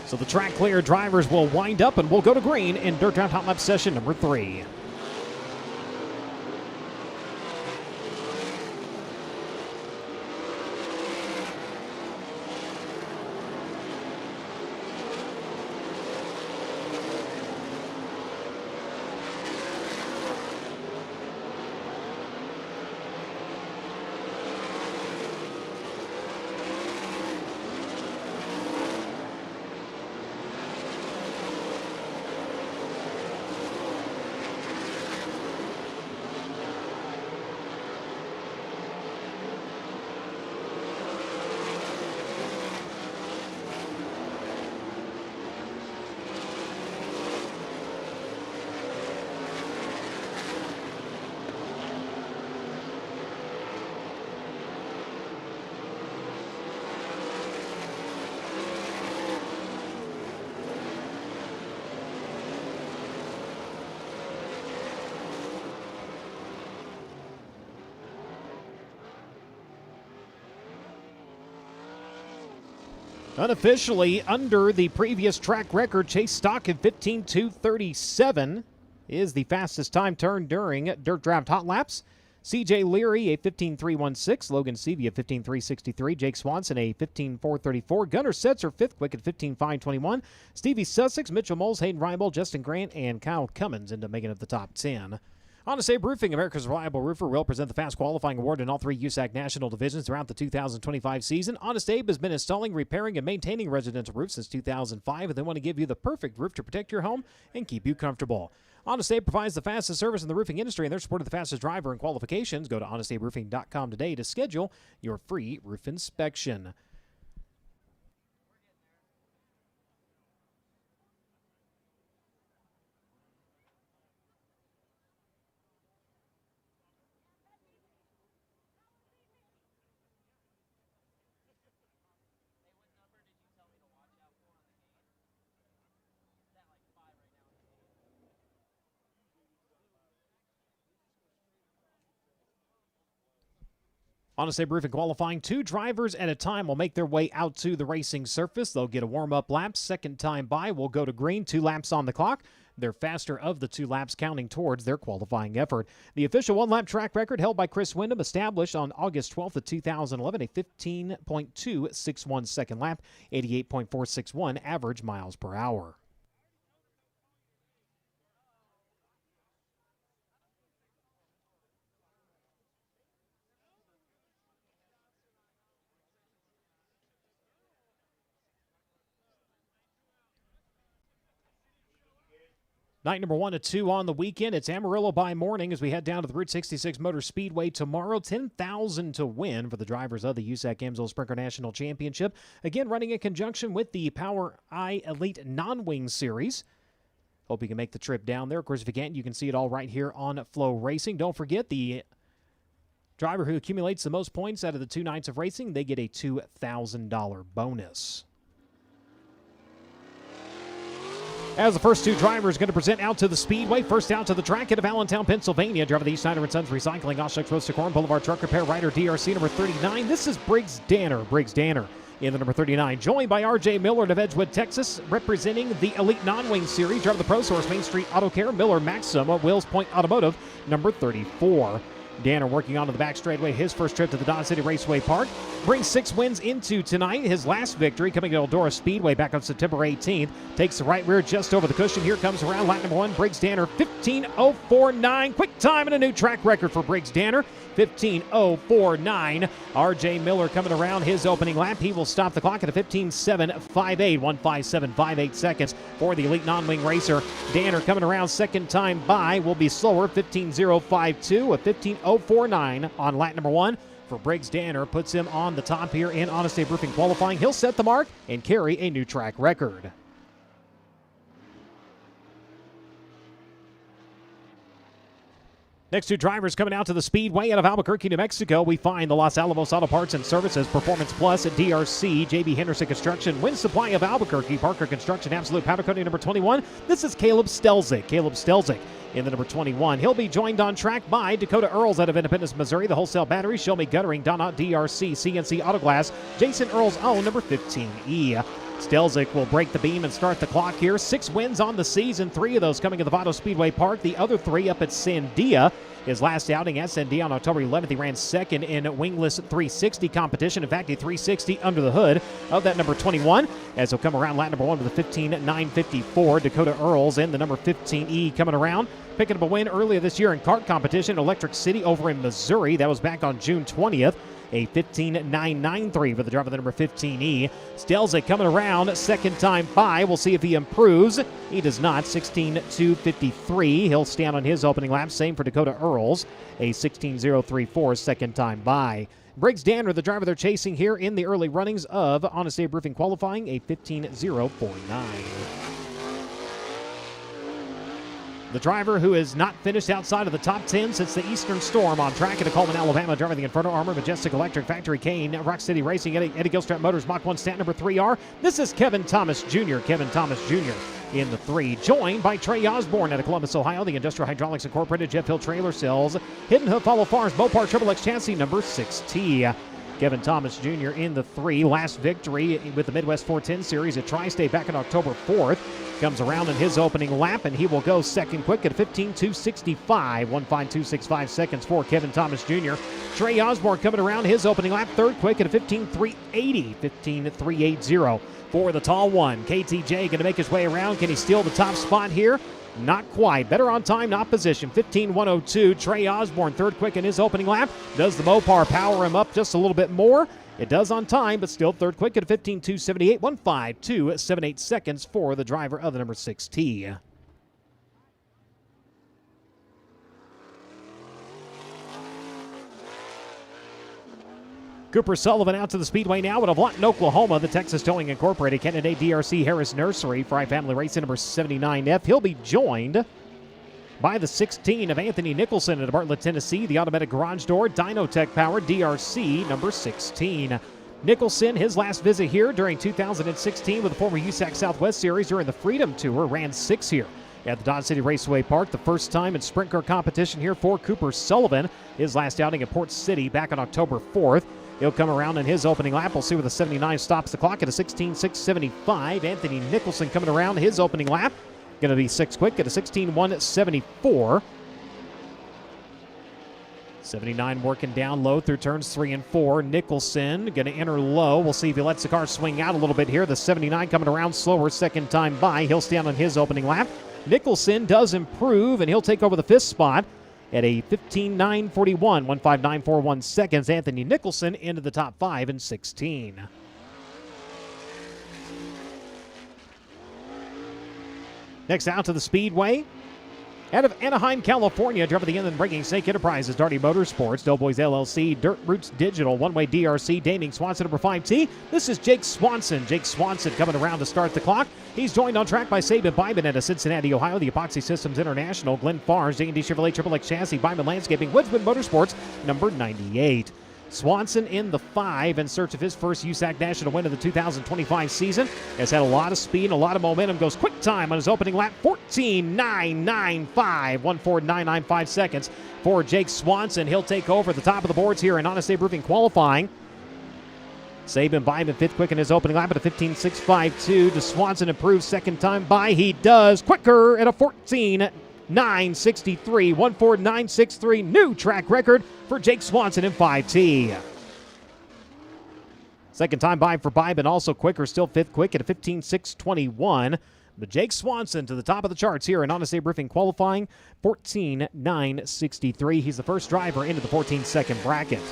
So the track clear drivers will wind up and we'll go to green in Dirt Draft Hot Lap session number 3. Unofficially under the previous track record, Chase Stock in 15:2:37 is the fastest time turned during Dirt Draft Hot Laps. CJ Leary, a 15:3:16. Logan Seavey, a 15:3:63. Jake Swanson, a 15:4:34. Gunnar Setzer, fifth quick at 15:5:21. Stevie Sussex, Mitchell Moles, Hayden Reibel, Justin Grant, and Kyle Cummins into making it the top 10. Honest Abe Roofing, America's Reliable Roofer, will present the Fast Qualifying Award in all three USAC National Divisions throughout the 2025 season. Honest Abe has been installing, repairing, and maintaining residential roofs since 2005, and they want to give you the perfect roof to protect your home and keep you comfortable. Honest Abe provides the fastest service in the roofing industry, and they're supporting the fastest driver in qualifications. Go to honestaberoofing.com today to schedule your free roof inspection. Honest Abe Roofing qualifying, 2 drivers at a time will make their way out to the racing surface. They'll get a warm-up lap. Second time by will go to green. 2 laps on the clock. They're faster of the 2 laps, counting towards their qualifying effort. The official 1-lap track record held by Chris Wyndham, established on August 12th of 2011, a 15.261 second lap, 88.461 average miles per hour. Night number 1 to 2 on the weekend. It's Amarillo by morning as we head down to the Route 66 Motor Speedway tomorrow. $10,000 to win for the drivers of the USAC Amsoil Sprinter National Championship. Again, running in conjunction with the Power I Elite Non-Wing Series. Hope you can make the trip down there. Of course, if you can't, you can see it all right here on FloRacing. Don't forget, the driver who accumulates the most points out of the 2 nights of racing, they get a $2,000 bonus. As the first 2 drivers going to present out to the Speedway. First out to the track out of Allentown, Pennsylvania. Driver of the East Snyder & Sons Recycling, Oshkosh Roasted Corn Boulevard Truck Repair, Rider DRC number 39. This is Briggs Danner. Briggs Danner in the number 39. Joined by R.J. Miller of Edgewood, Texas, representing the Elite Non-Wing Series. Driver of the Pro Source Main Street Auto Care, Miller Maxim of Wills Point Automotive, number 34. Danner working onto the back straightaway, his first trip to the Dodge City Raceway Park. Brings 6 wins into tonight. His last victory coming to Eldora Speedway back on September 18th. Takes the right rear just over the cushion. Here comes around lap number 1. Briggs Danner, 15:049. Quick time and a new track record for Briggs Danner, 15:049. R.J. Miller coming around his opening lap. He will stop the clock at a 15:758. 157.58 seconds for the Elite Non-Wing Racer. Danner coming around second time by will be slower, 15:052. A 15:049 on lap number 1 for Briggs Danner puts him on the top here in Honest Abe Roofing qualifying. He'll set the mark and carry a new track record. Next 2 drivers coming out to the Speedway out of Albuquerque, New Mexico. We find the Los Alamos Auto Parts and Services, Performance Plus at DRC, JB Henderson Construction, Wind Supply of Albuquerque, Parker Construction, Absolute Powder Coating number 21. This is Caleb Stelzik. Caleb Stelzik in the number 21. He'll be joined on track by Dakota Earls out of Independence, Missouri, the Wholesale Battery, Show Me Guttering, Donut DRC, CNC Auto Glass, Jason Earls' own number 15E. Stelzik will break the beam and start the clock here. 6 wins on the season, 3 of those coming at the Vado Speedway Park. The other 3 up at Sandia. His last outing at Sandia on October 11th, he ran second in wingless 360 competition. In fact, a 360 under the hood of that number 21. As he'll come around lap number 1 with a 15:954. Dakota Earls in the number 15E coming around. Picking up a win earlier this year in kart competition, Electric City over in Missouri. That was back on June 20th. A 15:993 for the driver of the number 15E. Stelzik coming around second time by. We'll see if he improves. He does not. 16:253. He'll stand on his opening lap. Same for Dakota Earls. A 16:034 second time by. Briggs Danner, the driver they're chasing here in the early runnings of Honest Abe Roofing qualifying, a 15:049. The driver who has not finished outside of the top 10 since the Eastern Storm on track at Coleman, Alabama, driving the Inferno Armor, Majestic Electric, Factory Kane, Rock City Racing, Eddie Gilstrap Motors, Mach 1 stat number 3R. This is Kevin Thomas Jr. Kevin Thomas Jr. in the 3, joined by Trey Osborne out of Columbus, Ohio, the Industrial Hydraulics Incorporated, Jeff Hill Trailer Sales, Hidden Hoof Hollow Farms, Mopar Triple X Chassis number 6T. Kevin Thomas Jr. in the 3. Last victory with the Midwest 410 Series at Tri-State back on October 4th. Comes around in his opening lap, and he will go second quick at a 15.265. 1.5265 seconds for Kevin Thomas Jr. Trey Osborne coming around his opening lap, third quick at a 15.380. 15.380 for the tall one. KTJ going to make his way around. Can he steal the top spot here? Not quite. Better on time, not position. 15.102. Trey Osborne, third quick in his opening lap. Does the Mopar power him up just a little bit more? It does on time, but still third quick at a 15.278. 1.5278 seconds for the driver of the number 6T. Cooper Sullivan out to the speedway now at Avlonton, Oklahoma. The Texas Towing Incorporated candidate DRC Harris Nursery, Fry Family Racing number 79F. He'll be joined by the 16 of Anthony Nicholson at Bartlett, Tennessee. The automatic garage door, Dynotech powered DRC number 16. Nicholson, his last visit here during 2016 with the former USAC Southwest Series during the Freedom Tour, ran 6 here at the Dodge City Raceway Park. The first time in sprint car competition here for Cooper Sullivan. His last outing at Port City back on October 4th. He'll come around in his opening lap. We'll see where the 79 stops the clock at a 16.675. Anthony Nicholson coming around his opening lap. Going to be 6 quick at a 16.174. 79 working down low through turns 3 and 4. Nicholson going to enter low. We'll see if he lets the car swing out a little bit here. The 79 coming around slower second time by. He'll stand on his opening lap. Nicholson does improve, and he'll take over the 5th spot at a 15.941, 1.5941 seconds. Anthony Nicholson into the top 5 in 16. Next out to the speedway. Out of Anaheim, California, driving the inland breaking Snake Enterprises, Darty Motorsports, Doughboys LLC, Dirt Roots Digital, One-Way DRC, Daming Swanson, number 5T. This is Jake Swanson. Jake Swanson coming around to start the clock. He's joined on track by Sabin Byman out of Cincinnati, Ohio, the Epoxy Systems International, Glenn Farrs, J&D Chevrolet, Triple X Chassis, Byman Landscaping, Woodsman Motorsports, number 98. Swanson in the 5 in search of his first USAC national win of the 2025 season. Has had a lot of speed and a lot of momentum. Goes quick time on his opening lap, 14.995, 1.4995 seconds for Jake Swanson. He'll take over the top of the boards here in Honest Abe Roofing qualifying. Sabin Byman 5th quick in his opening lap at a 15.652. Does Swanson improve second time by? He does. Quicker at a 14.963, 1.4963. New track record for Jake Swanson in 5T. Second time by for Byman, also quicker, still 5th quick at a 15.621. But Jake Swanson to the top of the charts here in Honest Abe Roofing qualifying, 14.963. He's the first driver into the 14-second bracket.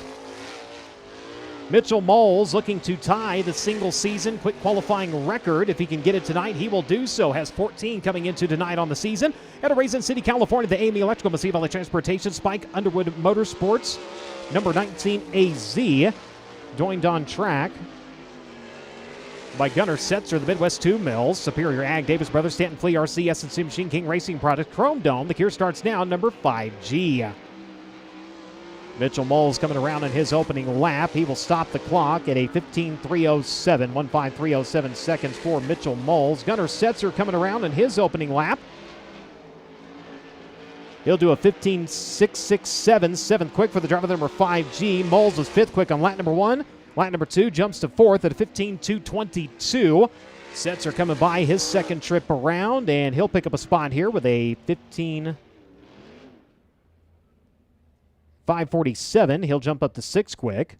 Mitchell Moles looking to tie the single season quick qualifying record. If he can get it tonight, he will do so. Has 14 coming into tonight on the season. At a Raisin City, California, the AME Electrical Massive Valley Transportation, Spike Underwood Motorsports, number 19 AZ, joined on track by Gunnar Setzer, the Midwest 2 Mills, Superior Ag, Davis Brothers, Stanton Flea, RC, S&C Machine King Racing Product, Chrome Dome. The Kier starts now, number 5G. Mitchell Moles coming around in his opening lap. He will stop the clock at a 15.307, 1.5307 seconds for Mitchell Moles. Gunnar Setzer coming around in his opening lap. He'll do a 15.667, 7th quick for the driver number 5G. Moles was 5th quick on lap number 1. Lap number 2 jumps to 4th at a 15.222. Setzer coming by his second trip around, and he'll pick up a spot here with a 15.547. He'll jump up to 6th quick.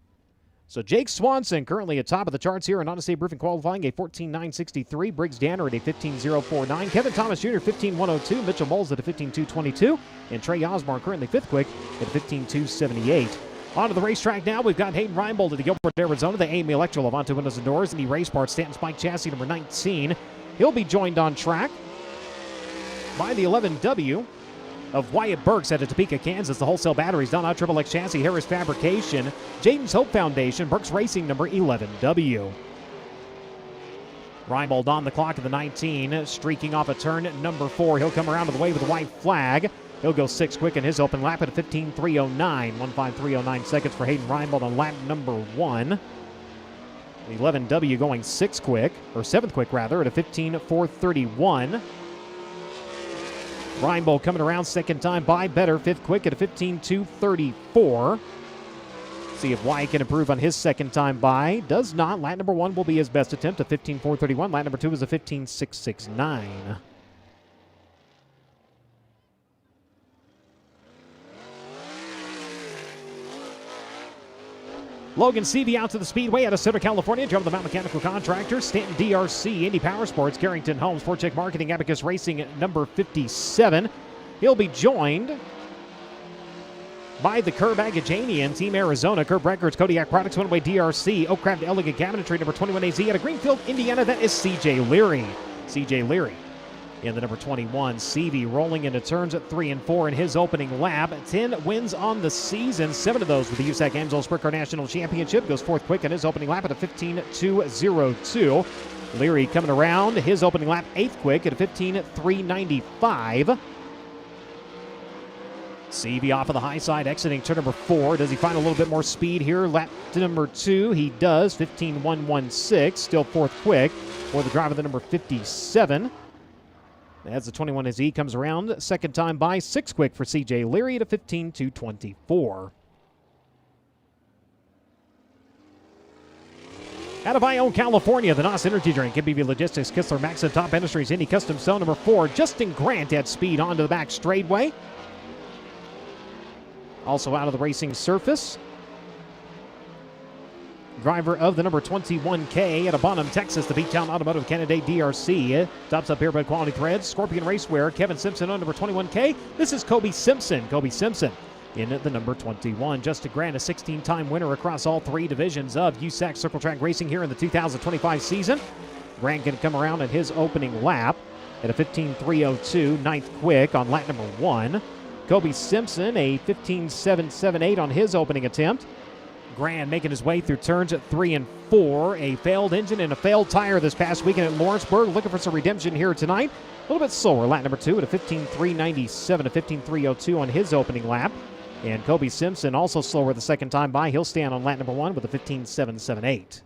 So Jake Swanson currently at top of the charts here in Honest Abe Roofing qualifying, a 14.963. Briggs Danner at a 15.049. Kevin Thomas Jr. 15.102. Mitchell Moles at a 15.222. And Trey Osborne currently 5th quick at a 15.278. On to the racetrack now. We've got Hayden Reinbold at the Gilbert, Arizona. The AME Electro Levante Windows and Doors and the Race Parts Stanton Spike Chassis number 19. He'll be joined on track by the 11W of Wyatt Burks out of Topeka, Kansas. The Wholesale Batteries, Don Triple X Chassis, Harris Fabrication, Jaden's Hope Foundation, Burks Racing number 11W. Reinbold on the clock at the 19, streaking off a turn at number 4. He'll come around to the way with the white flag. He'll go 6th quick in his open lap at a 15.309, 1.5309 seconds for Hayden Reinbold on lap number 1. The 11W going 6th quick, or 7th quick rather, at a 15.431. Reinbold coming around second time by better, 5th quick at a 15.234. See if White can improve on his second time by. Does not. Lap number 1 will be his best attempt, a 15.431. Lap number 2 is a 15.669. Logan Seavey out to the speedway out of Southern California. Driven the Mount Mechanical Contractor, Stanton DRC, Indy Power Sports, Carrington Homes, Fort Check Marketing, Abacus Racing, number 57. He'll be joined by the Curb Agajanian, Team Arizona, Curb Records, Kodiak Products, One Way DRC, Oakcraft Elegant Cabinetry, number 21 AZ out of Greenfield, Indiana. That is CJ Leary. CJ Leary in the number 21. Seavey rolling into turns at 3 and 4 in his opening lap. 10 wins on the season, 7 of those with the USAC AMSOIL Sprint Car National Championship. Goes fourth quick in his opening lap at a 15.202. Leary coming around his opening lap 8th quick at a 15.395. Seavey off of the high side, exiting turn number 4. Does he find a little bit more speed here? Lap to number 2, he does. 15.116, still fourth quick for the driver, the number 57. As the 21 as he comes around, second time by, 6th quick for CJ Leary at a 15.224. Out of Ione, California, the NOS Energy Drink, MBB Logistics, Kistler, Max, and Top Industries, Indy Custom Cell number 4. Justin Grant at speed onto the back straightaway. Also out of the racing surface, driver of the number 21K out of Bonham, Texas, the Beachtown Automotive Candidate DRC. Tops up Airbud Quality Threads, Scorpion Racewear, Kevin Simpson on number 21K. This is Kobe Simpson. Kobe Simpson in the number 21. Justin Grant, a 16-time winner across all 3 divisions of USAC Circle Track Racing here in the 2025 season. Grant can come around at his opening lap at a 15.302, 9th quick on lap number 1. Kobe Simpson, a 15.778 on his opening attempt. Grant making his way through turns at 3 and 4. A failed engine and a failed tire this past weekend at Lawrenceburg. Looking for some redemption here tonight. A little bit slower. Lap number 2 at a 15.397, a 15.302 on his opening lap. And Kobe Simpson also slower the second time by. He'll stand on lap number 1 with a 15.778.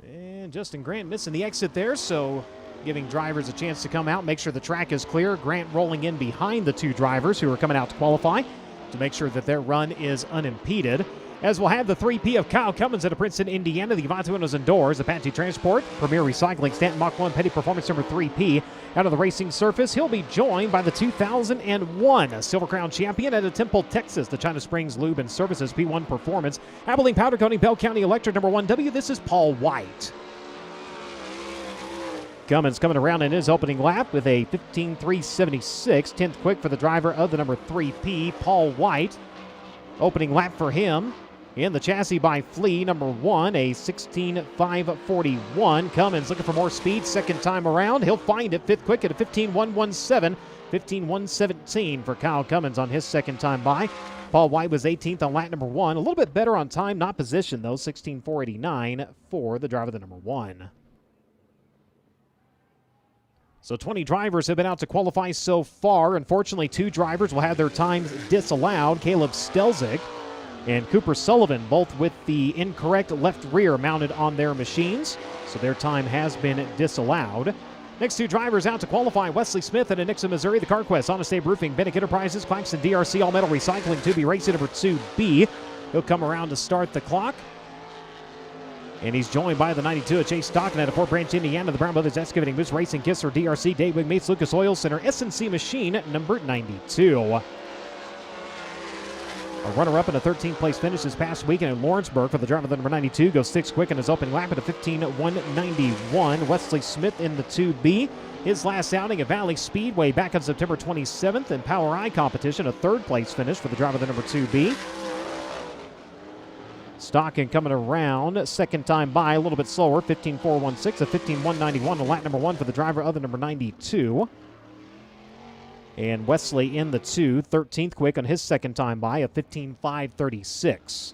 And Justin Grant missing the exit there, so giving drivers a chance to come out, make sure the track is clear. Grant rolling in behind the 2 drivers who are coming out to qualify to make sure that their run is unimpeded. As we'll have the 3P of Kyle Cummins out of Princeton, Indiana, the Avante Windows and Doors, Apache Transport, Premier Recycling, Stanton Mach 1, Petty Performance number 3P out of the racing surface. He'll be joined by the 2001 Silver Crown champion out of Temple, Texas, the China Springs Lube and Services P1 Performance, Abilene Powder Coating, Bell County Electric number 1W. This is Paul White. Cummins coming around in his opening lap with a 15.376, 10th quick for the driver of the number 3P, Paul White. Opening lap for him in the chassis by Flea, number 1, a 16.541. Cummins looking for more speed second time around. He'll find it 5th quick at a 15.117, 15.117 for Kyle Cummins on his second time by. Paul White was 18th on lap number 1. A little bit better on time, not position though, 16.489 for the driver of the number 1. So 20 drivers have been out to qualify so far. Unfortunately, 2 drivers will have their times disallowed. Caleb Stelzick and Cooper Sullivan, both with the incorrect left rear mounted on their machines. So their time has been disallowed. Next 2 drivers out to qualify, Wesley Smith out of Nixon, Missouri, the CarQuest, Honest Abe Roofing, Bennick Enterprises, Claxton DRC, All Metal Recycling, 2B Racing number 2B. He'll come around to start the clock. And he's joined by the 92 at Chase Stockton out of Fort Branch, Indiana, the Brown Brothers Excavating, Moose Racing, Kistler, DRC, Daywig Meats, Lucas Oil Center, SNC Machine at number 92. A runner-up in a 13th place finish this past weekend in Lawrenceburg for the driver of the number 92. Goes 6th quick in his opening lap at a 15.191. Wesley Smith in the 2B. His last outing at Valley Speedway back on September 27th in Power I competition. A 3rd place finish for the driver of the number 2B. Stockton coming around, second time by, a little bit slower, 15.416, a 15.191 on lap number 1 for the driver of the number 92. And Wesley in the 2, 13th quick on his second time by, a 15.536.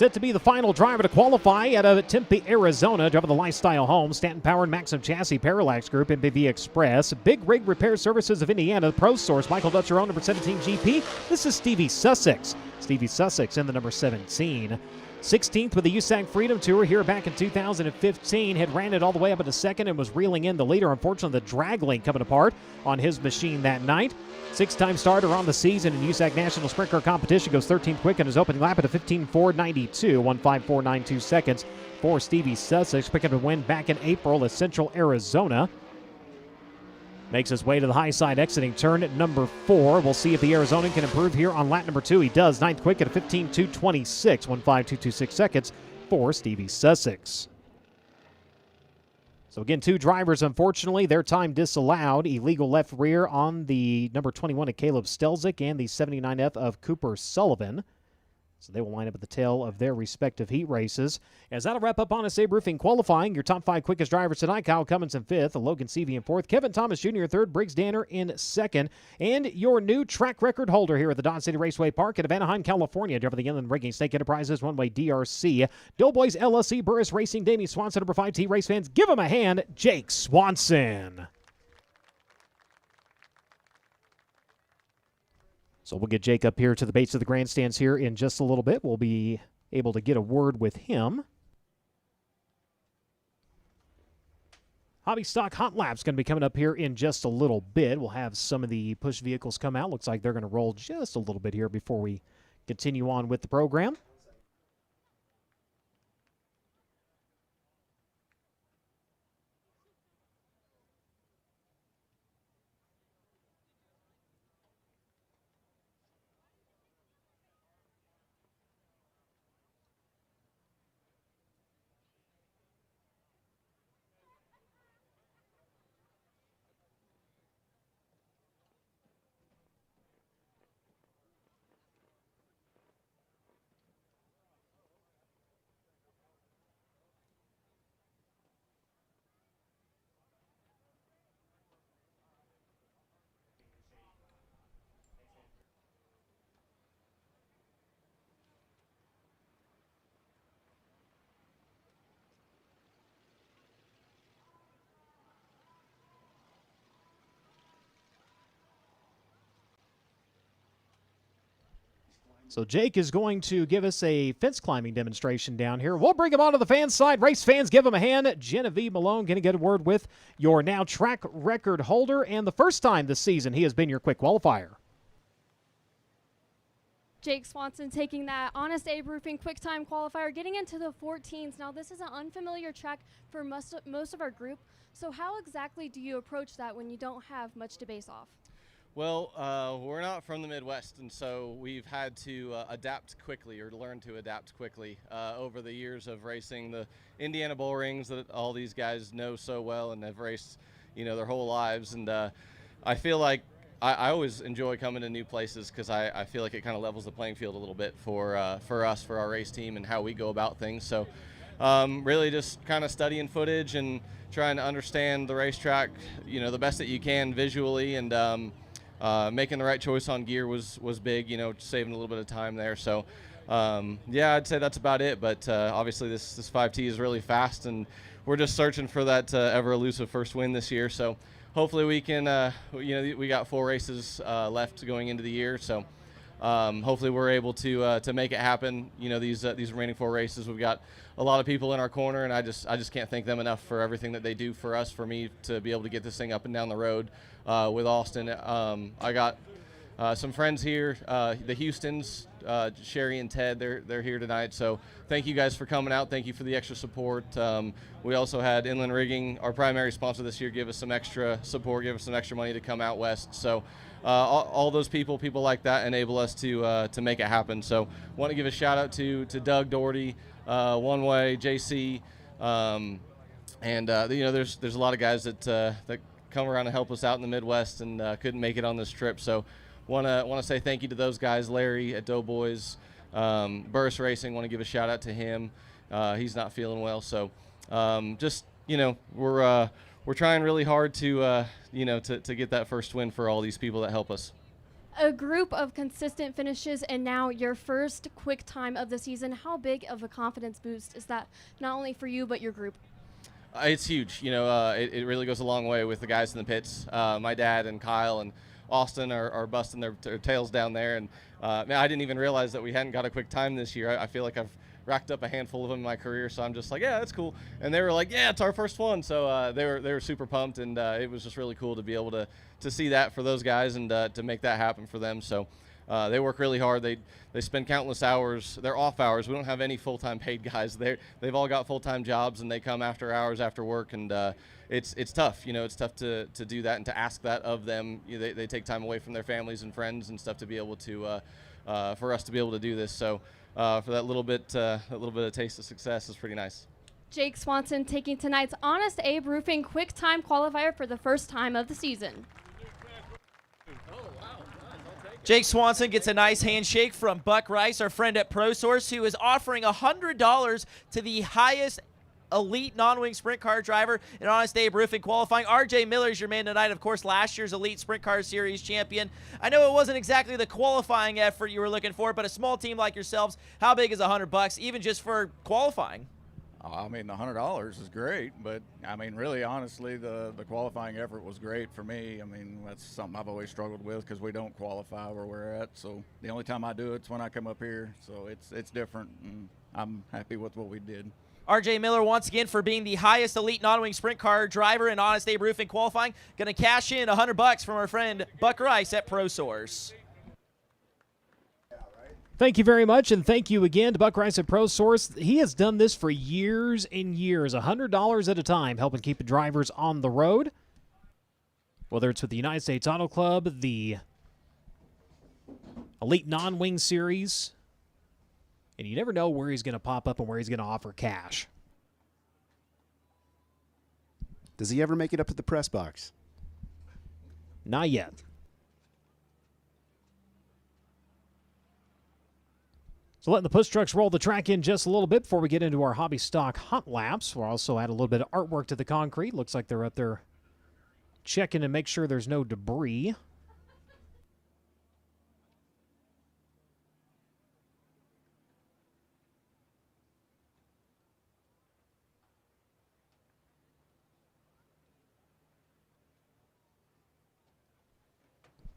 Set to be the final driver to qualify out of Tempe, Arizona, driving the Lifestyle Home, Stanton Power and Maxim Chassis, Parallax Group, MBV Express, Big Rig Repair Services of Indiana, Pro Source, Michael Dutcher, own number 17 GP. This is Stevie Sussex. Stevie Sussex in the number 17. 16th with the USAC Freedom Tour here back in 2015. Had ran it all the way up into second and was reeling in the leader. Unfortunately, the drag link coming apart on his machine that night. Six-time starter on the season in USAC National Sprint Car Competition. Goes 13th quick in his opening lap at a 15.492, 154.92 seconds for Stevie Sussex. Picking up a win back in April at Central Arizona. Makes his way to the high side exiting turn at number 4. We'll see if the Arizonan can improve here on lap number 2. He does. Ninth quick at a 15.226, 15226 seconds for Stevie Sussex. So again, 2 drivers, unfortunately, their time disallowed. Illegal left rear on the number 21 of Caleb Stelzick and the 79F of Cooper Sullivan. So they will line up at the tail of their respective heat races. As that'll wrap up Honest Abe Roofing qualifying, your top 5 quickest drivers tonight: Kyle Cummins in 5th, Logan Seavey in 4th, Kevin Thomas Jr. 3rd, Briggs Danner in 2nd, and your new track record holder here at the Dodge City Raceway Park at Anaheim, California, driving the Inland Rigging Snake Enterprises One-Way DRC, Doughboys LLC, Burris Racing, Damien Swanson, number 5 T race fans. Give him a hand, Jake Swanson. So we'll get Jake up here to the base of the grandstands here in just a little bit. We'll be able to get a word with him. Hobby Stock Hot Lap's going to be coming up here in just a little bit. We'll have some of the push vehicles come out. Looks like they're going to roll just a little bit here before we continue on with the program. So Jake is going to give us a fence climbing demonstration down here. We'll bring him onto the fan side. Race fans, give him a hand. Genevieve Malone going to get a word with your now track record holder, and the first time this season he has been your quick qualifier. Jake Swanson taking that Honest Abe Roofing quick time qualifier, getting into the 14s. Now this is an unfamiliar track for most of our group. So how exactly do you approach that when you don't have much to base off? Well, we're not from the Midwest, and so we've had to adapt quickly, or learn to adapt quickly over the years of racing the Indiana bull rings that all these guys know so well and have raced, their whole lives. And I feel like I always enjoy coming to new places because I feel like it kind of levels the playing field a little bit for us, for our race team, and how we go about things. So really just kind of studying footage and trying to understand the racetrack, the best that you can visually, and making the right choice on gear was big, saving a little bit of time there. So, yeah, I'd say that's about it. But obviously this 5T is really fast, and we're just searching for that ever elusive first win this year. So hopefully we can, we got 4 races left going into the year. So hopefully we're able to make it happen. These remaining 4 races, we've got a lot of people in our corner, and I just can't thank them enough for everything that they do for us, for me to be able to get this thing up and down the road with Austin. I got some friends here, the Houstons, Sherry and Ted. They're here tonight. So thank you guys for coming out. Thank you for the extra support. We also had Inland Rigging, our primary sponsor this year, give us some extra support, give us some extra money to come out west. So all those people like that enable us to make it happen. So want to give a shout out to Doug Doherty, One Way, JC, and there's a lot of guys that come around to help us out in the Midwest and couldn't make it on this trip. So want to say thank you to those guys. Larry at Doughboys, Burris Racing, want to give a shout out to him. He's not feeling well, so we're trying really hard to get that first win for all these people that help us. A group of consistent finishes and now your first quick time of the season. How big of a confidence boost is that, not only for you but your group? It's huge. It really goes a long way with the guys in the pits. My dad and Kyle and Austin are busting their tails down there. And man, I didn't even realize that we hadn't got a quick time this year. I feel like I've racked up a handful of them in my career, so I'm just like, yeah, that's cool. And they were like, yeah, it's our first one. So they were super pumped, and it was just really cool to be able to see that for those guys and to make that happen for them. So they work really hard. They spend countless hours. They're off hours. We don't have any full-time paid guys. They've all got full-time jobs, and they come after hours after work, and it's tough. It's tough to do that and to ask that of them. They take time away from their families and friends and stuff to be able to for us to be able to do this. So for that little bit of taste of success is pretty nice. Jake Swanson taking tonight's Honest Abe Roofing Quick Time Qualifier for the first time of the season. Jake Swanson gets a nice handshake from Buck Rice, our friend at ProSource, who is offering $100 to the highest elite non-wing sprint car driver in Honest Abe Roofing qualifying. RJ Miller is your man tonight, of course, last year's elite sprint car series champion. I know it wasn't exactly the qualifying effort you were looking for, but a small team like yourselves, how big is $100 even just for qualifying? I mean, the $100 is great, but I mean, really, honestly, the qualifying effort was great for me. I mean, that's something I've always struggled with because we don't qualify where we're at. So the only time I do it's when I come up here. So it's different, and I'm happy with what we did. RJ Miller, once again, for being the highest elite non-wing sprint car driver in Honest Abe Roofing qualifying, going to cash in $100 from our friend Buck Rice at ProSource. Thank you very much, and thank you again to Buck Rice at ProSource. He has done this for years and years, $100 at a time, helping keep the drivers on the road. Whether it's with the United States Auto Club, the Elite Non-Wing Series, and you never know where he's going to pop up and where he's going to offer cash. Does he ever make it up to the press box? Not yet. So letting the push trucks roll the track in just a little bit before we get into our hobby stock hot laps. We'll also add a little bit of artwork to the concrete. Looks like they're up there checking to make sure there's no debris.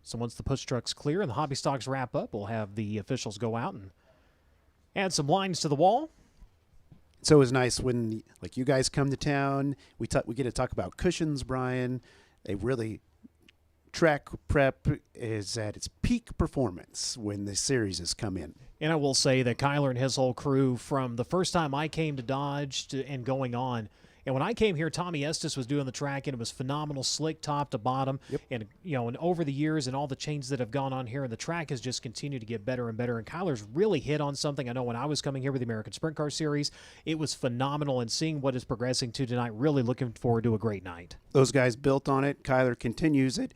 So once the push truck's clear and the hobby stocks wrap up, we'll have the officials go out and add some lines to the wall. It's always nice when, like, you guys come to town. We get to talk about cushions, Brian. They really, track prep is at its peak performance when the series has come in. And I will say that Kyler and his whole crew, from the first time I came to Dodge and going on, and when I came here, Tommy Estes was doing the track, and it was phenomenal, slick top to bottom. Yep. And, and over the years and all the changes that have gone on here, and the track has just continued to get better and better. And Kyler's really hit on something. I know when I was coming here with the American Sprint Car Series, it was phenomenal. And seeing what is progressing to tonight, really looking forward to a great night. Those guys built on it. Kyler continues it.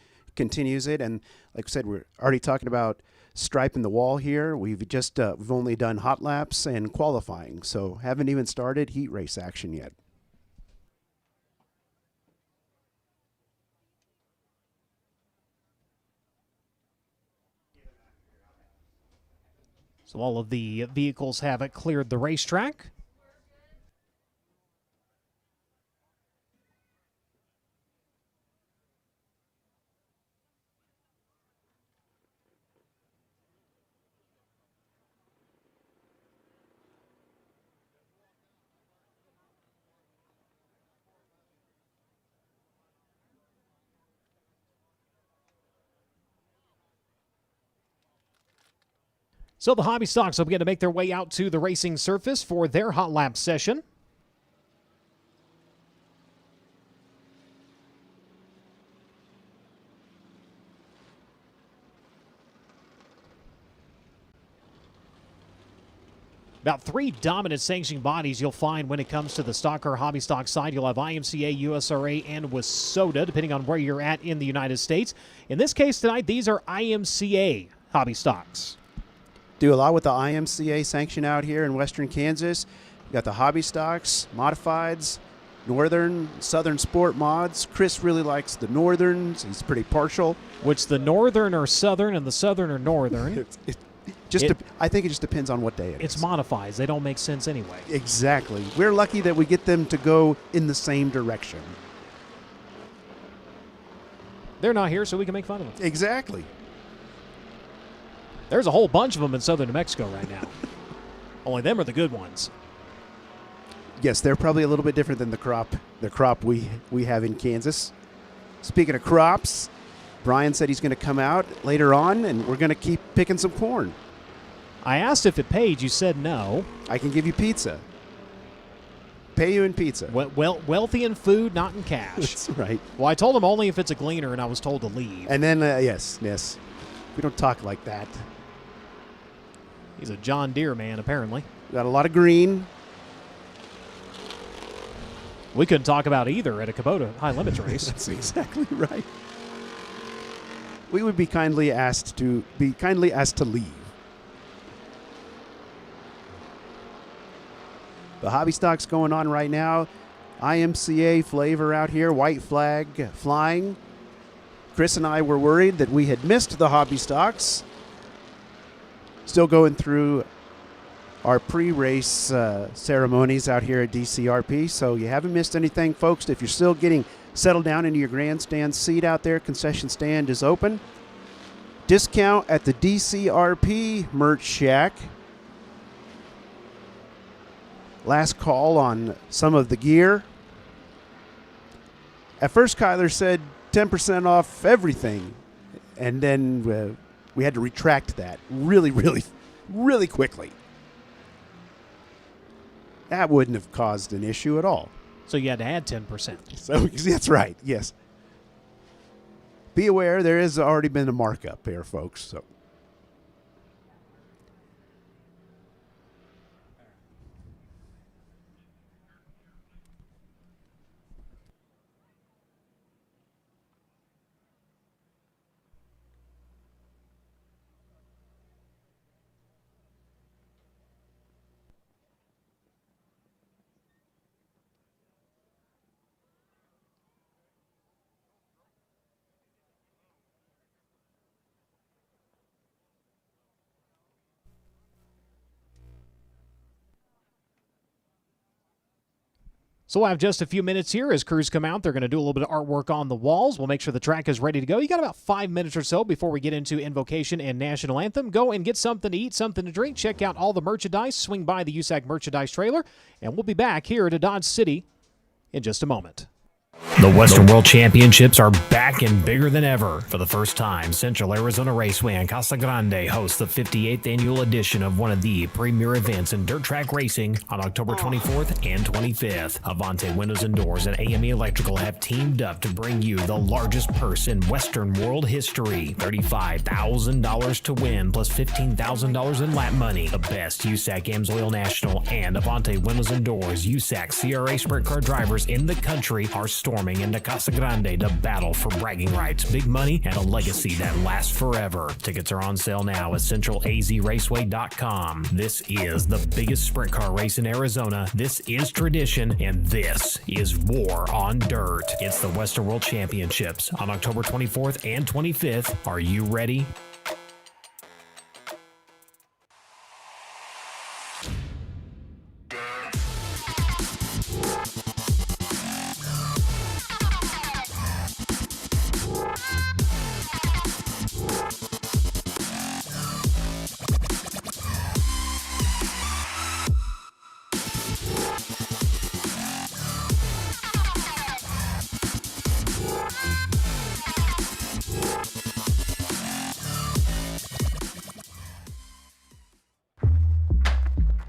And like I said, we're already talking about striping the wall here. We've only done hot laps and qualifying, so haven't even started heat race action yet. So all of the vehicles have cleared the racetrack. So the hobby stocks will begin to make their way out to the racing surface for their hot lap session. About three dominant sanctioning bodies you'll find when it comes to the stock car hobby stock side. You'll have IMCA, USRA, and WSOTA, depending on where you're at in the United States. In this case tonight, these are IMCA hobby stocks. Do a lot with the IMCA sanction out here in western Kansas. You got the hobby stocks, modifieds, Northern, Southern Sport mods. Chris really likes the Northerns. He's pretty partial. Which the Northern or Southern and the Southern or Northern. I think it just depends on what day it is. It's modifies. They don't make sense anyway. Exactly. We're lucky that we get them to go in the same direction. They're not here, so we can make fun of them. Exactly. There's a whole bunch of them in southern New Mexico right now. Only them are the good ones. Yes, they're probably a little bit different than the crop we have in Kansas. Speaking of crops, Brian said he's going to come out later on, and we're going to keep picking some corn. I asked if it paid. You said no. I can give you pizza. Pay you in pizza. Well, wealthy in food, not in cash. That's right. Well, I told him only if it's a gleaner, and I was told to leave. And then, yes. We don't talk like that. He's a John Deere man, apparently. Got a lot of green. We couldn't talk about either at a Kubota high limits race. That's exactly right. We would be kindly asked to leave. The hobby stock's going on right now. IMCA flavor out here, white flag flying. Chris and I were worried that we had missed the hobby stocks. Still going through our pre-race ceremonies out here at DCRP, so you haven't missed anything, folks. If you're still getting settled down into your grandstand seat out there, concession stand is open. Discount at the DCRP merch shack. Last call on some of the gear. At first, Kyler said 10% off everything, and then we had to retract that really quickly. That wouldn't have caused an issue at all. So you had to add 10%. So that's right, yes. Be aware, there has already been a markup here, folks. So. So we'll have just a few minutes here as crews come out. They're going to do a little bit of artwork on the walls. We'll make sure the track is ready to go. You got about 5 minutes or so before we get into Invocation and National Anthem. Go and get something to eat, something to drink. Check out all the merchandise. Swing by the USAC merchandise trailer. And we'll be back here at Dodge City in just a moment. The Western World Championships are back and bigger than ever. For the first time, Central Arizona Raceway in Casa Grande hosts the 58th annual edition of one of the premier events in dirt track racing on October 24th and 25th. Avante Windows and Doors and AME Electrical have teamed up to bring you the largest purse in Western world history. $35,000 to win, plus $15,000 in lap money. The best USAC AMSOIL National and Avante Windows and Doors USAC CRA Sprint Car drivers in the country are storming into Casa Grande to battle for bragging rights, big money, and a legacy that lasts forever. Tickets are on sale now at centralazraceway.com. This is the biggest sprint car race in Arizona. This is tradition, and this is war on dirt. It's the Western World Championships on October 24th and 25th. Are you ready?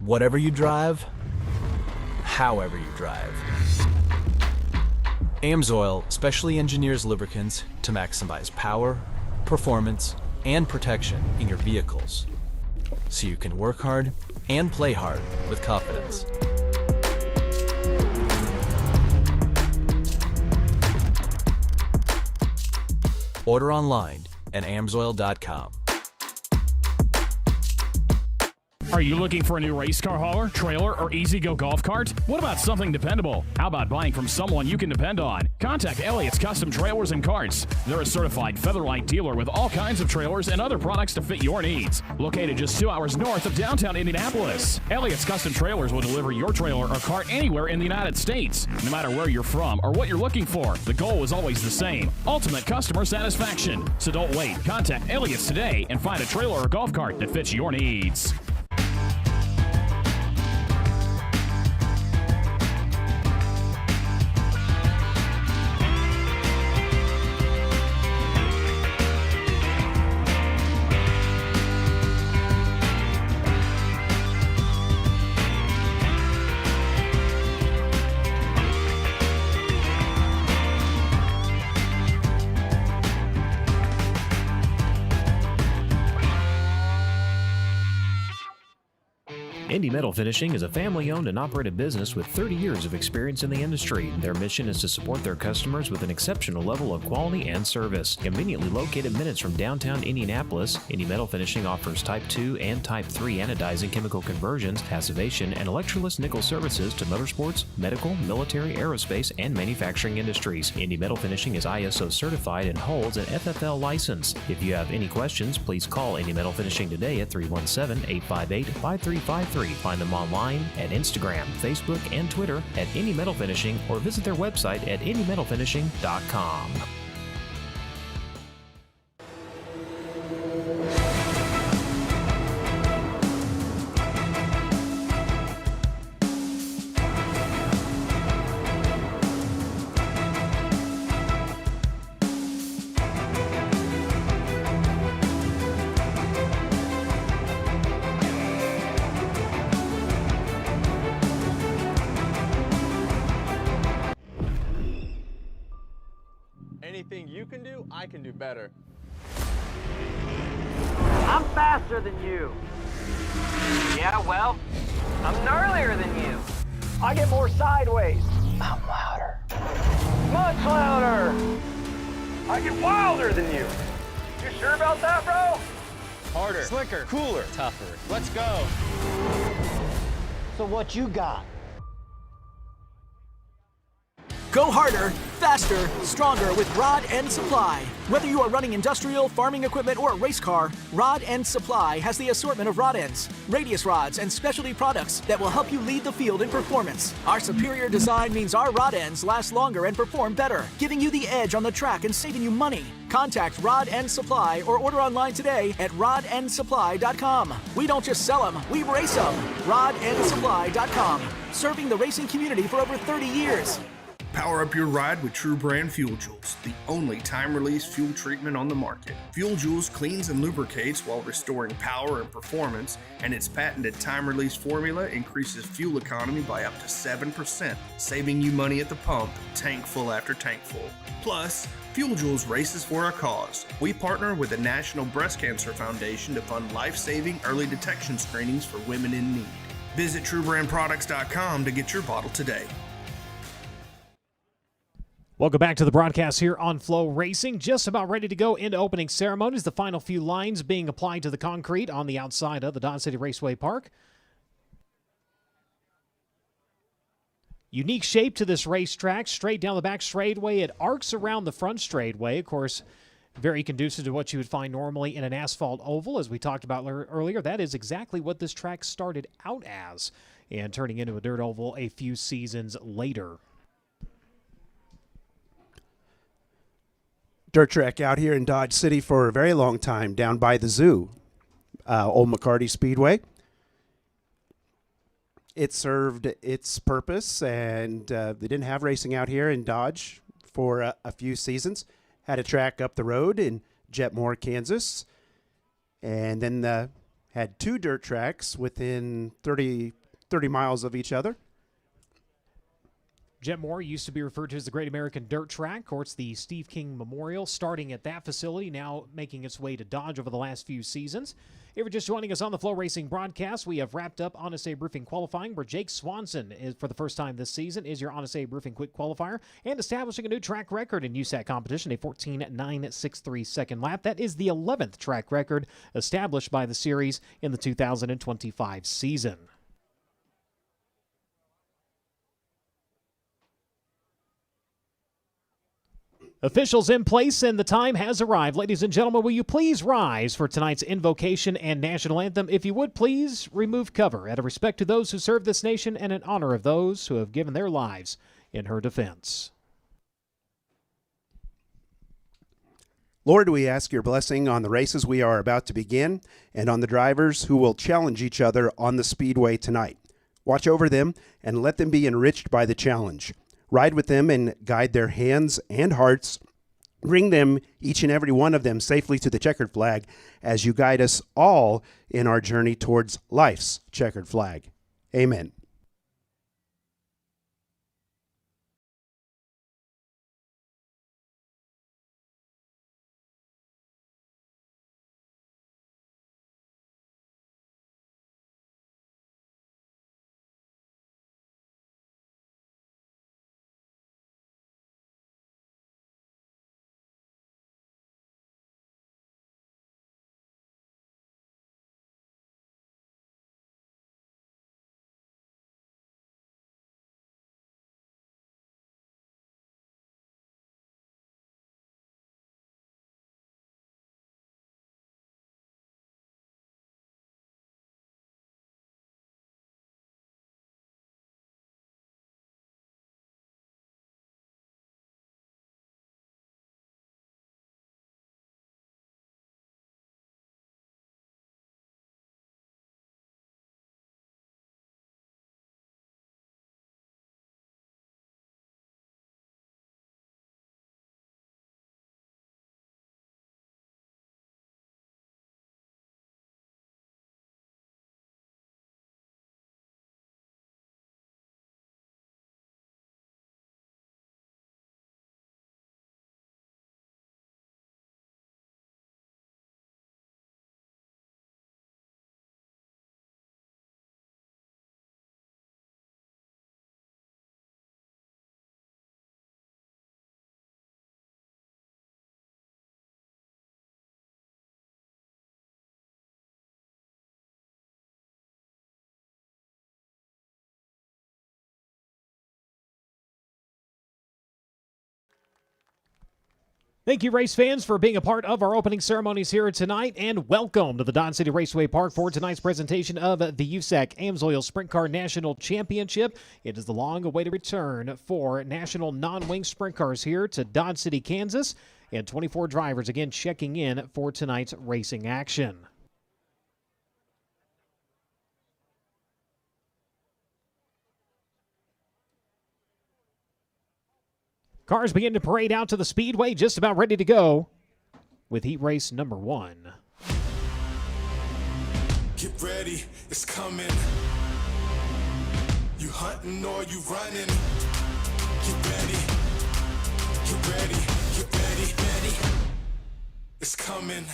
Whatever you drive, however you drive. AMSOIL specially engineers lubricants to maximize power, performance, and protection in your vehicles, so you can work hard and play hard with confidence. Order online at amsoil.com. Are you looking for a new race car hauler, trailer, or easy-go golf cart? What about something dependable? How about buying from someone you can depend on? Contact Elliott's Custom Trailers and Carts. They're a certified Featherlight dealer with all kinds of trailers and other products to fit your needs. Located just 2 hours north of downtown Indianapolis, Elliott's Custom Trailers will deliver your trailer or cart anywhere in the United States. No matter where you're from or what you're looking for, the goal is always the same: ultimate customer satisfaction. So don't wait. Contact Elliott's today and find a trailer or golf cart that fits your needs. Indy Metal Finishing is a family-owned and operated business with 30 years of experience in the industry. Their mission is to support their customers with an exceptional level of quality and service. Conveniently located minutes from downtown Indianapolis, Indy Metal Finishing offers Type 2 and Type 3 anodizing chemical conversions, passivation, and electroless nickel services to motorsports, medical, military, aerospace, and manufacturing industries. Indy Metal Finishing is ISO certified and holds an FFL license. If you have any questions, please call Indy Metal Finishing today at 317-858-5353. Find them online at Instagram, Facebook, and Twitter at Indy Metal Finishing, or visit their website at indymetalfinishing.com. Anything you can do, I can do better. I'm faster than you. Yeah, well, I'm gnarlier than you. I get more sideways. I'm louder. Much louder. I get wilder than you. You sure about that, bro? Harder, slicker, cooler, tougher. Let's go. So what you got? Go harder, faster, stronger with Rod End Supply. Whether you are running industrial, farming equipment, or a race car, Rod End Supply has the assortment of rod ends, radius rods, and specialty products that will help you lead the field in performance. Our superior design means our rod ends last longer and perform better, giving you the edge on the track and saving you money. Contact Rod End Supply or order online today at rodendsupply.com. We don't just sell them, we race them. rodendsupply.com. Serving the racing community for over 30 years. Power up your ride with True Brand Fuel Joules, the only time-release fuel treatment on the market. Fuel Joules cleans and lubricates while restoring power and performance, and its patented time-release formula increases fuel economy by up to 7%, saving you money at the pump, tank full after tank full. Plus, Fuel Joules races for a cause. We partner with the National Breast Cancer Foundation to fund life-saving early detection screenings for women in need. Visit TrueBrandProducts.com to get your bottle today. Welcome back to the broadcast here on FloRacing. Just about ready to go into opening ceremonies. The final few lines being applied to the concrete on the outside of the Dodge City Raceway Park. Unique shape to this racetrack. Straight down the back straightaway. It arcs around the front straightaway. Of course, very conducive to what you would find normally in an asphalt oval. As we talked about earlier, that is exactly what this track started out as, and turning into a dirt oval a few seasons later. Dirt track out here in Dodge City for a very long time, down by the zoo, Old McCarty Speedway. It served its purpose, and they didn't have racing out here in Dodge for a few seasons. Had a track up the road in Jetmore, Kansas, and then had two dirt tracks within 30 miles of each other. Jetmore used to be referred to as the Great American Dirt Track. Of course, the Steve King Memorial starting at that facility, now making its way to Dodge over the last few seasons. If you're just joining us on the FloRacing broadcast, we have wrapped up Honest Abe Roofing qualifying, where Jake Swanson, is for the first time this season, is your Honest Abe Roofing quick qualifier and establishing a new track record in USAC competition, a 14.963 second lap. That is the 11th track record established by the series in the 2025 season. Officials in place and the time has arrived. Ladies and gentlemen, will you please rise for tonight's invocation and national anthem? If you would, please remove cover out of respect to those who serve this nation and in honor of those who have given their lives in her defense. Lord, we ask your blessing on the races we are about to begin and on the drivers who will challenge each other on the speedway tonight. Watch over them and let them be enriched by the challenge. Ride with them and guide their hands and hearts. Bring them, each and every one of them, safely to the checkered flag as you guide us all in our journey towards life's checkered flag. Amen. Thank you, race fans, for being a part of our opening ceremonies here tonight, and welcome to the Dodge City Raceway Park for tonight's presentation of the USAC AMSOIL Sprint Car National Championship. It is the long-awaited return for national non-wing sprint cars here to Dodge City, Kansas, and 24 drivers again checking in for tonight's racing action. Cars begin to parade out to the speedway, just about ready to go with heat race number 1. Get ready, it's coming. You hunting or you running? Get ready, get ready, get ready, ready. It's coming.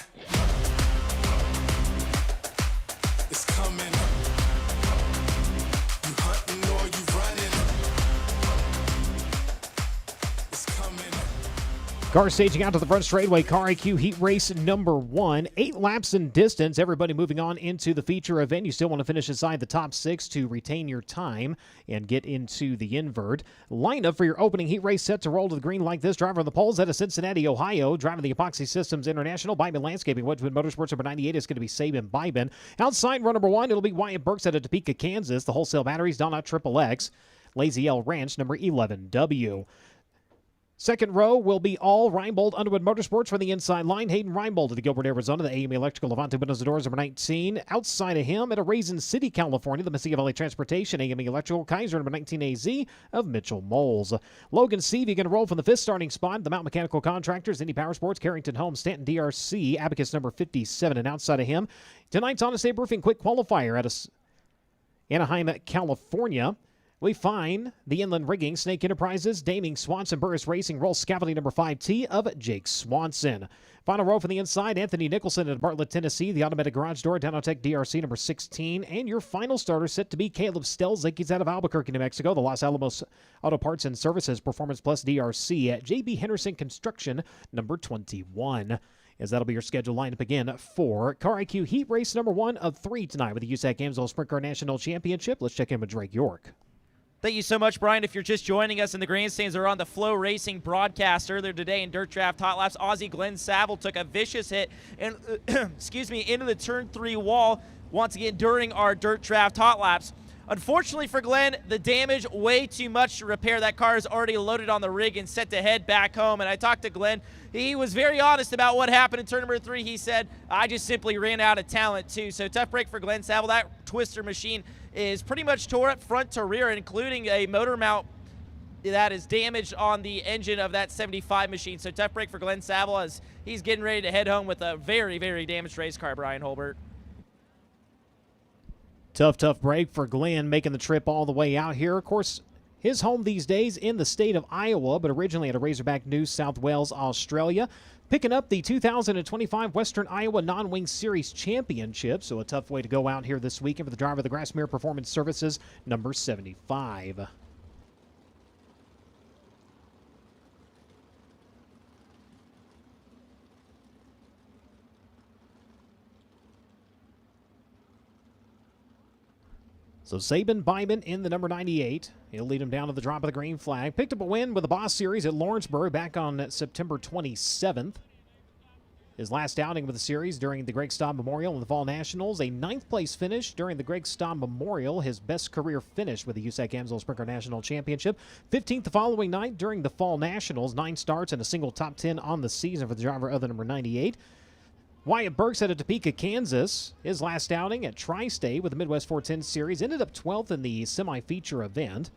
It's coming. You hunting or you running? Cars staging out to the front straightaway. Car IQ heat race number 1. 8 laps in distance. Everybody moving on into the feature event. You still want to finish inside the top 6 to retain your time and get into the invert. Lineup for your opening heat race set to roll to the green like this. Driver on the poles out of Cincinnati, Ohio. Driving the Epoxy Systems International. Bybin Landscaping. Wedgwood Motorsports number 98 is going to be Saban Bybin. Outside run number 1, it'll be Wyatt Burks out of Topeka, Kansas. The wholesale batteries, Donna Triple X. Lazy L Ranch number 11W. Second row will be all Reinbold Underwood Motorsports for the inside line. Hayden Reinbold of the Gilbert, Arizona. The AME Electrical Levante Windows and Doors number 19. Outside of him at a Raisin City, California, the Mesilla Valley Transportation. AME Electrical Kaiser number 19 AZ of Mitchell Moles. Logan Seavey going to roll from the 5th starting spot. The Mount Mechanical Contractors, Indy Power Sports, Carrington Home, Stanton DRC, Abacus number 57. And outside of him, tonight's Honest Abe Roofing Quick Qualifier out of Anaheim, California. We find the Inland Rigging, Snake Enterprises, Daming, Swanson, Burris Racing, roll scaffolding number 5T of Jake Swanson. Final row from the inside, Anthony Nicholson at Bartlett, Tennessee, the automatic garage door, Downotech DRC number 16, and your final starter set to be Caleb Stelzik. He's out of Albuquerque, New Mexico, the Los Alamos Auto Parts and Services Performance Plus DRC at JB Henderson Construction number 21. As that'll be your schedule lineup again for Car IQ Heat Race number 1 of 3 tonight with the USAC Amsoil Sprint Car National Championship. Let's check in with Drake York. Thank you so much, Brian. If you're just joining us in the grandstands, they're on the FloRacing broadcast earlier today in Dirt Draft Hot Laps. Aussie Glenn Saville took a vicious hit and into the turn 3 wall once again during our Dirt Draft Hot Laps. Unfortunately for Glenn, the damage way too much to repair. That car is already loaded on the rig and set to head back home. And I talked to Glenn. He was very honest about what happened in turn number 3. He said, I just simply ran out of talent too. So tough break for Glenn Saville. That twister machine is pretty much tore up front to rear, including a motor mount that is damaged on the engine of that 75 machine. So tough break for Glenn Saville as he's getting ready to head home with a very, very damaged race car, Brian Holbert. Tough break for Glenn, making the trip all the way out here. Of course, his home these days in the state of Iowa, but originally at a Razorback New South Wales, Australia. Picking up the 2025 Western Iowa Non-Wing Series Championship, so a tough way to go out here this weekend for the driver of the Grassmere Performance Services, number 75. So Sabin Byman in the number 98. He'll lead him down to the drop of the green flag. Picked up a win with the Boss Series at Lawrenceburg back on September 27th. His last outing with the series during the Greg Staub Memorial in the Fall Nationals. A 9th place finish during the Greg Staub Memorial. His best career finish with the USAC Amsoil Sprint Car National Championship. 15th the following night during the Fall Nationals. 9 starts and a single top 10 on the season for the driver of the number 98. Wyatt Burks out of Topeka, Kansas. His last outing at Tri-State with the Midwest 410 Series. Ended up 12th in the semi-feature event.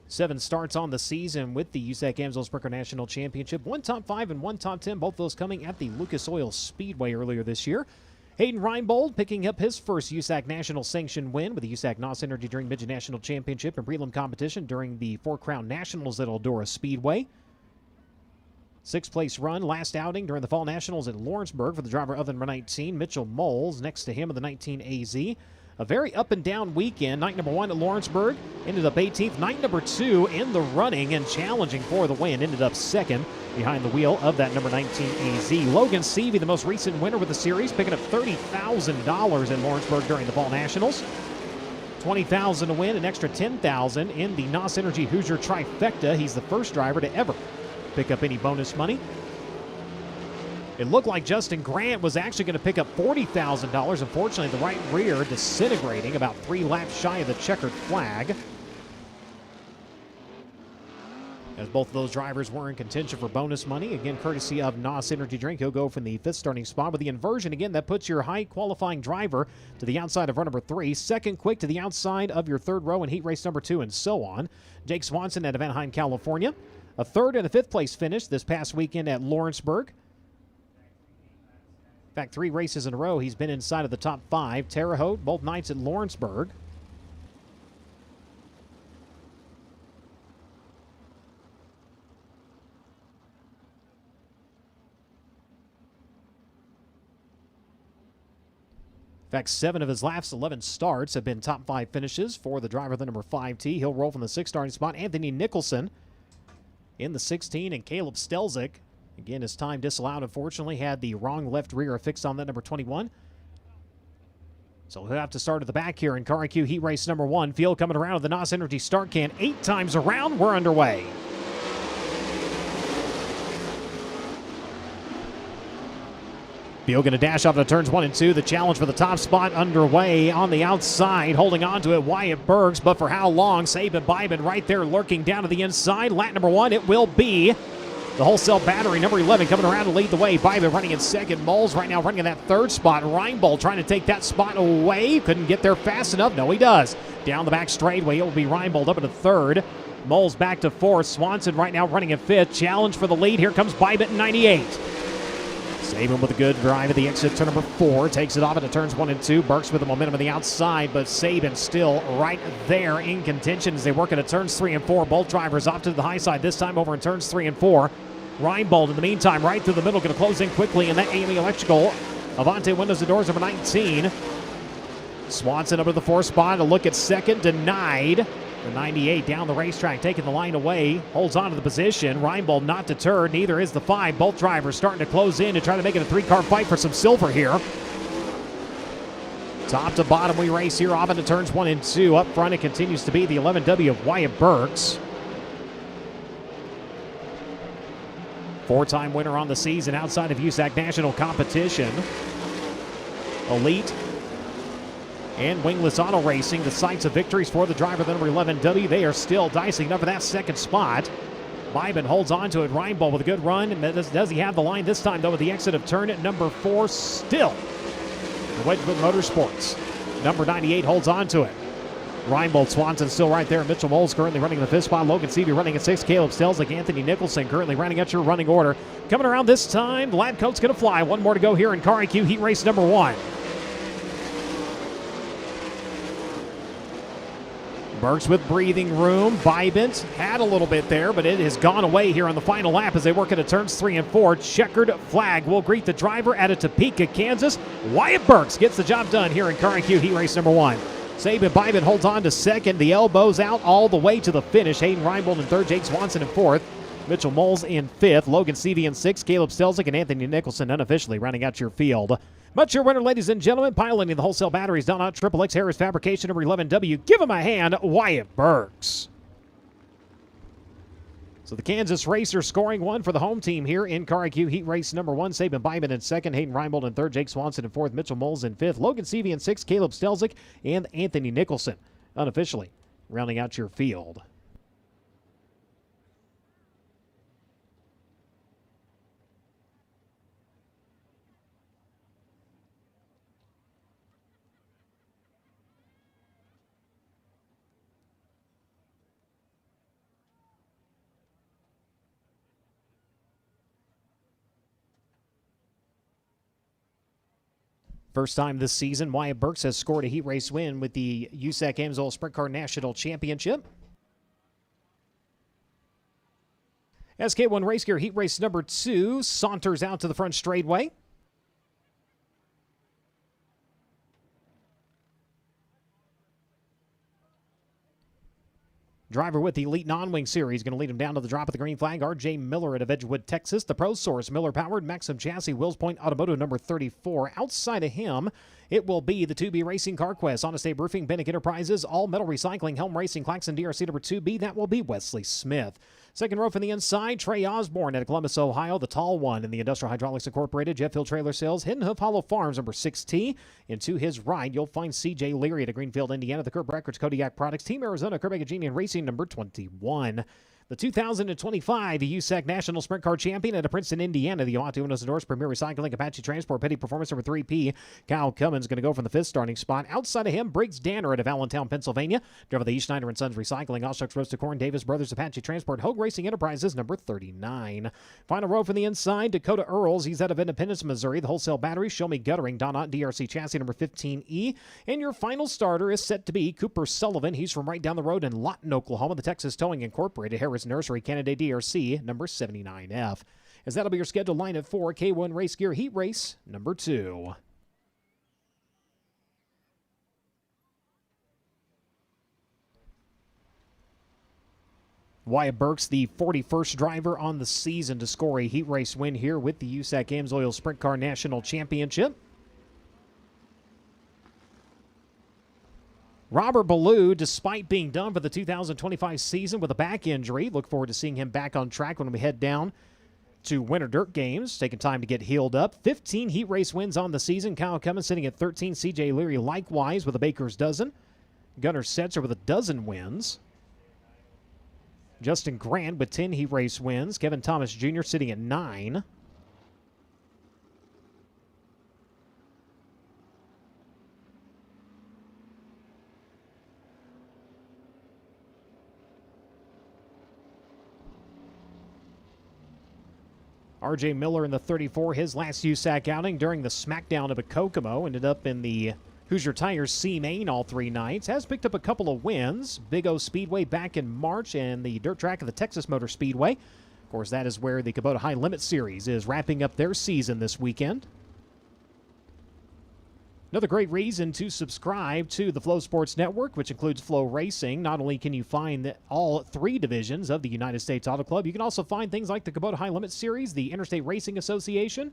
7 starts on the season with the USAC Amsoil Sprint Car National Championship. 1 top 5 and 1 top 10. Both those coming at the Lucas Oil Speedway earlier this year. Hayden Reinbold picking up his first USAC National Sanction win with the USAC NOS Energy Drink Midget National Championship and prelim competition during the 4 Crown Nationals at Eldora Speedway. 6th place run, last outing during the Fall Nationals at Lawrenceburg for the driver of the number 19, Mitchell Moles, next to him of the 19 AZ. A very up and down weekend. Night number 1 at Lawrenceburg ended up 18th. Night number 2 in the running and challenging for the win, ended up 2nd behind the wheel of that number 19 AZ. Logan Seavey, the most recent winner with the series, picking up $30,000 in Lawrenceburg during the Fall Nationals. $20,000 to win, an extra $10,000 in the NOS Energy Hoosier Trifecta. He's the first driver to ever pick up any bonus money. It looked like Justin Grant was actually going to pick up $40,000. Unfortunately, the right rear disintegrating about 3 laps shy of the checkered flag. As both of those drivers were in contention for bonus money. Again, courtesy of NOS Energy Drink. He'll go from the 5th starting spot with the inversion. Again, that puts your high qualifying driver to the outside of row number 3. Second quick to the outside of your 3rd row in heat race number 2, and so on. Jake Swanson at Anaheim, California. A 3rd and a 5th place finish this past weekend at Lawrenceburg. In fact, 3 races in a row, he's been inside of the top 5. Terre Haute, both nights at Lawrenceburg. In fact, 7 of his last 11 starts have been top 5 finishes for the driver of the number 5T. He'll roll from the 6th starting spot. Anthony Nicholson in the 16, and Caleb Stelzik, again, his time disallowed, unfortunately, had the wrong left rear affixed on that number 21. So he'll have to start at the back here in Car IQ Heat Race number 1. Field coming around with the NOS Energy start can 8 times around. We're underway. Field going to dash off the turns 1 and 2. The challenge for the top spot underway on the outside. Holding on to it, Wyatt Burks, but for how long? Sabin Byman right there lurking down to the inside. Lap number 1, it will be the wholesale battery, number 11, coming around to lead the way. Byman running in 2nd. Moles right now running in that 3rd spot. Reinbold trying to take that spot away. Couldn't get there fast enough. No, he does. Down the back straightaway, it will be Reinbold up into 3rd. Moles back to 4th. Swanson right now running in 5th. Challenge for the lead. Here comes Byman in 98. Saban with a good drive at the exit turn number 4. Takes it off into turns 1 and 2. Burks with the momentum on the outside, but Saban still right there in contention as they work into turns 3 and 4. Both drivers off to the high side, this time over in turns 3 and 4. Reinbold in the meantime right through the middle, going to close in quickly, and that AME Electrical. Avante windows and doors number 19. Swanson up to the 4th spot. A look at second, denied. The 98 down the racetrack, taking the line away, holds on to the position. Reinbold not deterred, neither is the 5. Both drivers starting to close in to try to make it a 3-car fight for some silver here. Top to bottom we race here off into turns 1 and 2. Up front it continues to be the 11W of Wyatt Burks. 4-time winner on the season outside of USAC national competition. Elite and wingless auto racing, the sights of victories for the driver, the number 11W. They are still dicing up for that second spot. Bybin holds on to it. Reinbold with a good run. Does he have the line this time, though, with the exit of turn at number 4 still? The Wedgwood Motorsports. Number 98 holds on to it. Reinbold, Swanson still right there. Mitchell Moles currently running in the 5th spot. Logan Seavey running at 6. Caleb Stelzig, Anthony Nicholson currently running at your running order. Coming around this time, the lab coat's going to fly. One more to go here in Car IQ Heat Race number 1. Burks with breathing room. Bybent had a little bit there, but it has gone away here on the final lap as they work into turns 3 and 4. Checkered flag will greet the driver out of Topeka, Kansas. Wyatt Burks gets the job done here in Car IQ Heat Race number 1. Saban Bybent holds on to second. The elbows out all the way to the finish. Hayden Reinbold in 3rd. Jake Swanson in 4th. Mitchell Moles in 5th. Logan Seavey in 6th. Caleb Stelzig and Anthony Nicholson unofficially rounding out your field. But your winner, ladies and gentlemen, piloting the wholesale batteries down on Triple X Harris Fabrication number 11W. Give him a hand, Wyatt Burks. So the Kansas Racers scoring 1 for the home team here in Car IQ Heat Race number 1. Saban Bybent in 2nd, Hayden Reinbold in 3rd, Jake Swanson in 4th, Mitchell Moles in 5th, Logan Seavey in 6th, Caleb Stelzig, and Anthony Nicholson unofficially rounding out your field. First time this season, Wyatt Burks has scored a heat race win with the USAC Amsoil Sprint Car National Championship. SK1 Race Gear Heat Race number 2 saunters out to the front straightaway. Driver with the Elite Non-Wing Series going to lead him down to the drop of the green flag. R.J. Miller out of Edgewood, Texas. The Pro Source Miller-powered Maxim Chassis, Wills Point Automotive number 34. Outside of him, it will be the 2B Racing CarQuest, Honest Abe Roofing, Bennick Enterprises, All Metal Recycling, Helm Racing, Claxon DRC number 2B. That will be Wesley Smith. Second row from the inside, Trey Osborne out of Columbus, Ohio, the tall one in the Industrial Hydraulics Incorporated, Jeff Hill Trailer Sales, Hidden Hoof Hollow Farms, number 6T. And to his right, you'll find C.J. Leary at Greenfield, Indiana, the Curb Records Kodiak Products, Team Arizona, Quebec Genian Racing, number 21. The 2025 USAC National Sprint Car Champion out of Princeton, Indiana, the Avante Windows and Doors Premier Recycling, Apache Transport, Petty Performance number 3P. Kyle Cummins going to go from the 5th starting spot. Outside of him, Briggs Danner out of Allentown, Pennsylvania. Driver the E. Schneider & Sons Recycling, Oshucks Roasted Corn, Davis Brothers Apache Transport, Hogue Racing Enterprises, number 39. Final row from the inside, Dakota Earls. He's out of Independence, Missouri. The Wholesale Battery, Show Me Guttering, Donut DRC Chassis, number 15E. And your final starter is set to be Cooper Sullivan. He's from right down the road in Lawton, Oklahoma. The Texas Towing Incorporated, Harris Nursery, Canada DRC, number 79F. As that'll be your scheduled lineup for K1 Race Gear Heat Race number 2. Wyatt Burks, the 41st driver on the season to score a heat race win here with the USAC Amsoil Sprint Car National Championship. Robert Ballou, despite being done for the 2025 season with a back injury, look forward to seeing him back on track when we head down to Winter Dirt Games, taking time to get healed up. 15 heat race wins on the season. Kyle Cummins sitting at 13. C.J. Leary likewise with a baker's dozen. Gunnar Setzer with a dozen wins. Justin Grant with 10 heat race wins. Kevin Thomas Jr. sitting at 9. R.J. Miller in the 34, his last USAC outing during the smackdown of Kokomo, ended up in the Hoosier Tires C Main all 3 nights. Has picked up a couple of wins. Big O Speedway back in March and the dirt track of the Texas Motor Speedway. Of course, that is where the Kubota High Limit Series is wrapping up their season this weekend. Another great reason to subscribe to the Flow Sports Network, which includes FloRacing. Not only can you find all 3 divisions of the United States Auto Club, you can also find things like the Kubota High Limit Series, the Interstate Racing Association,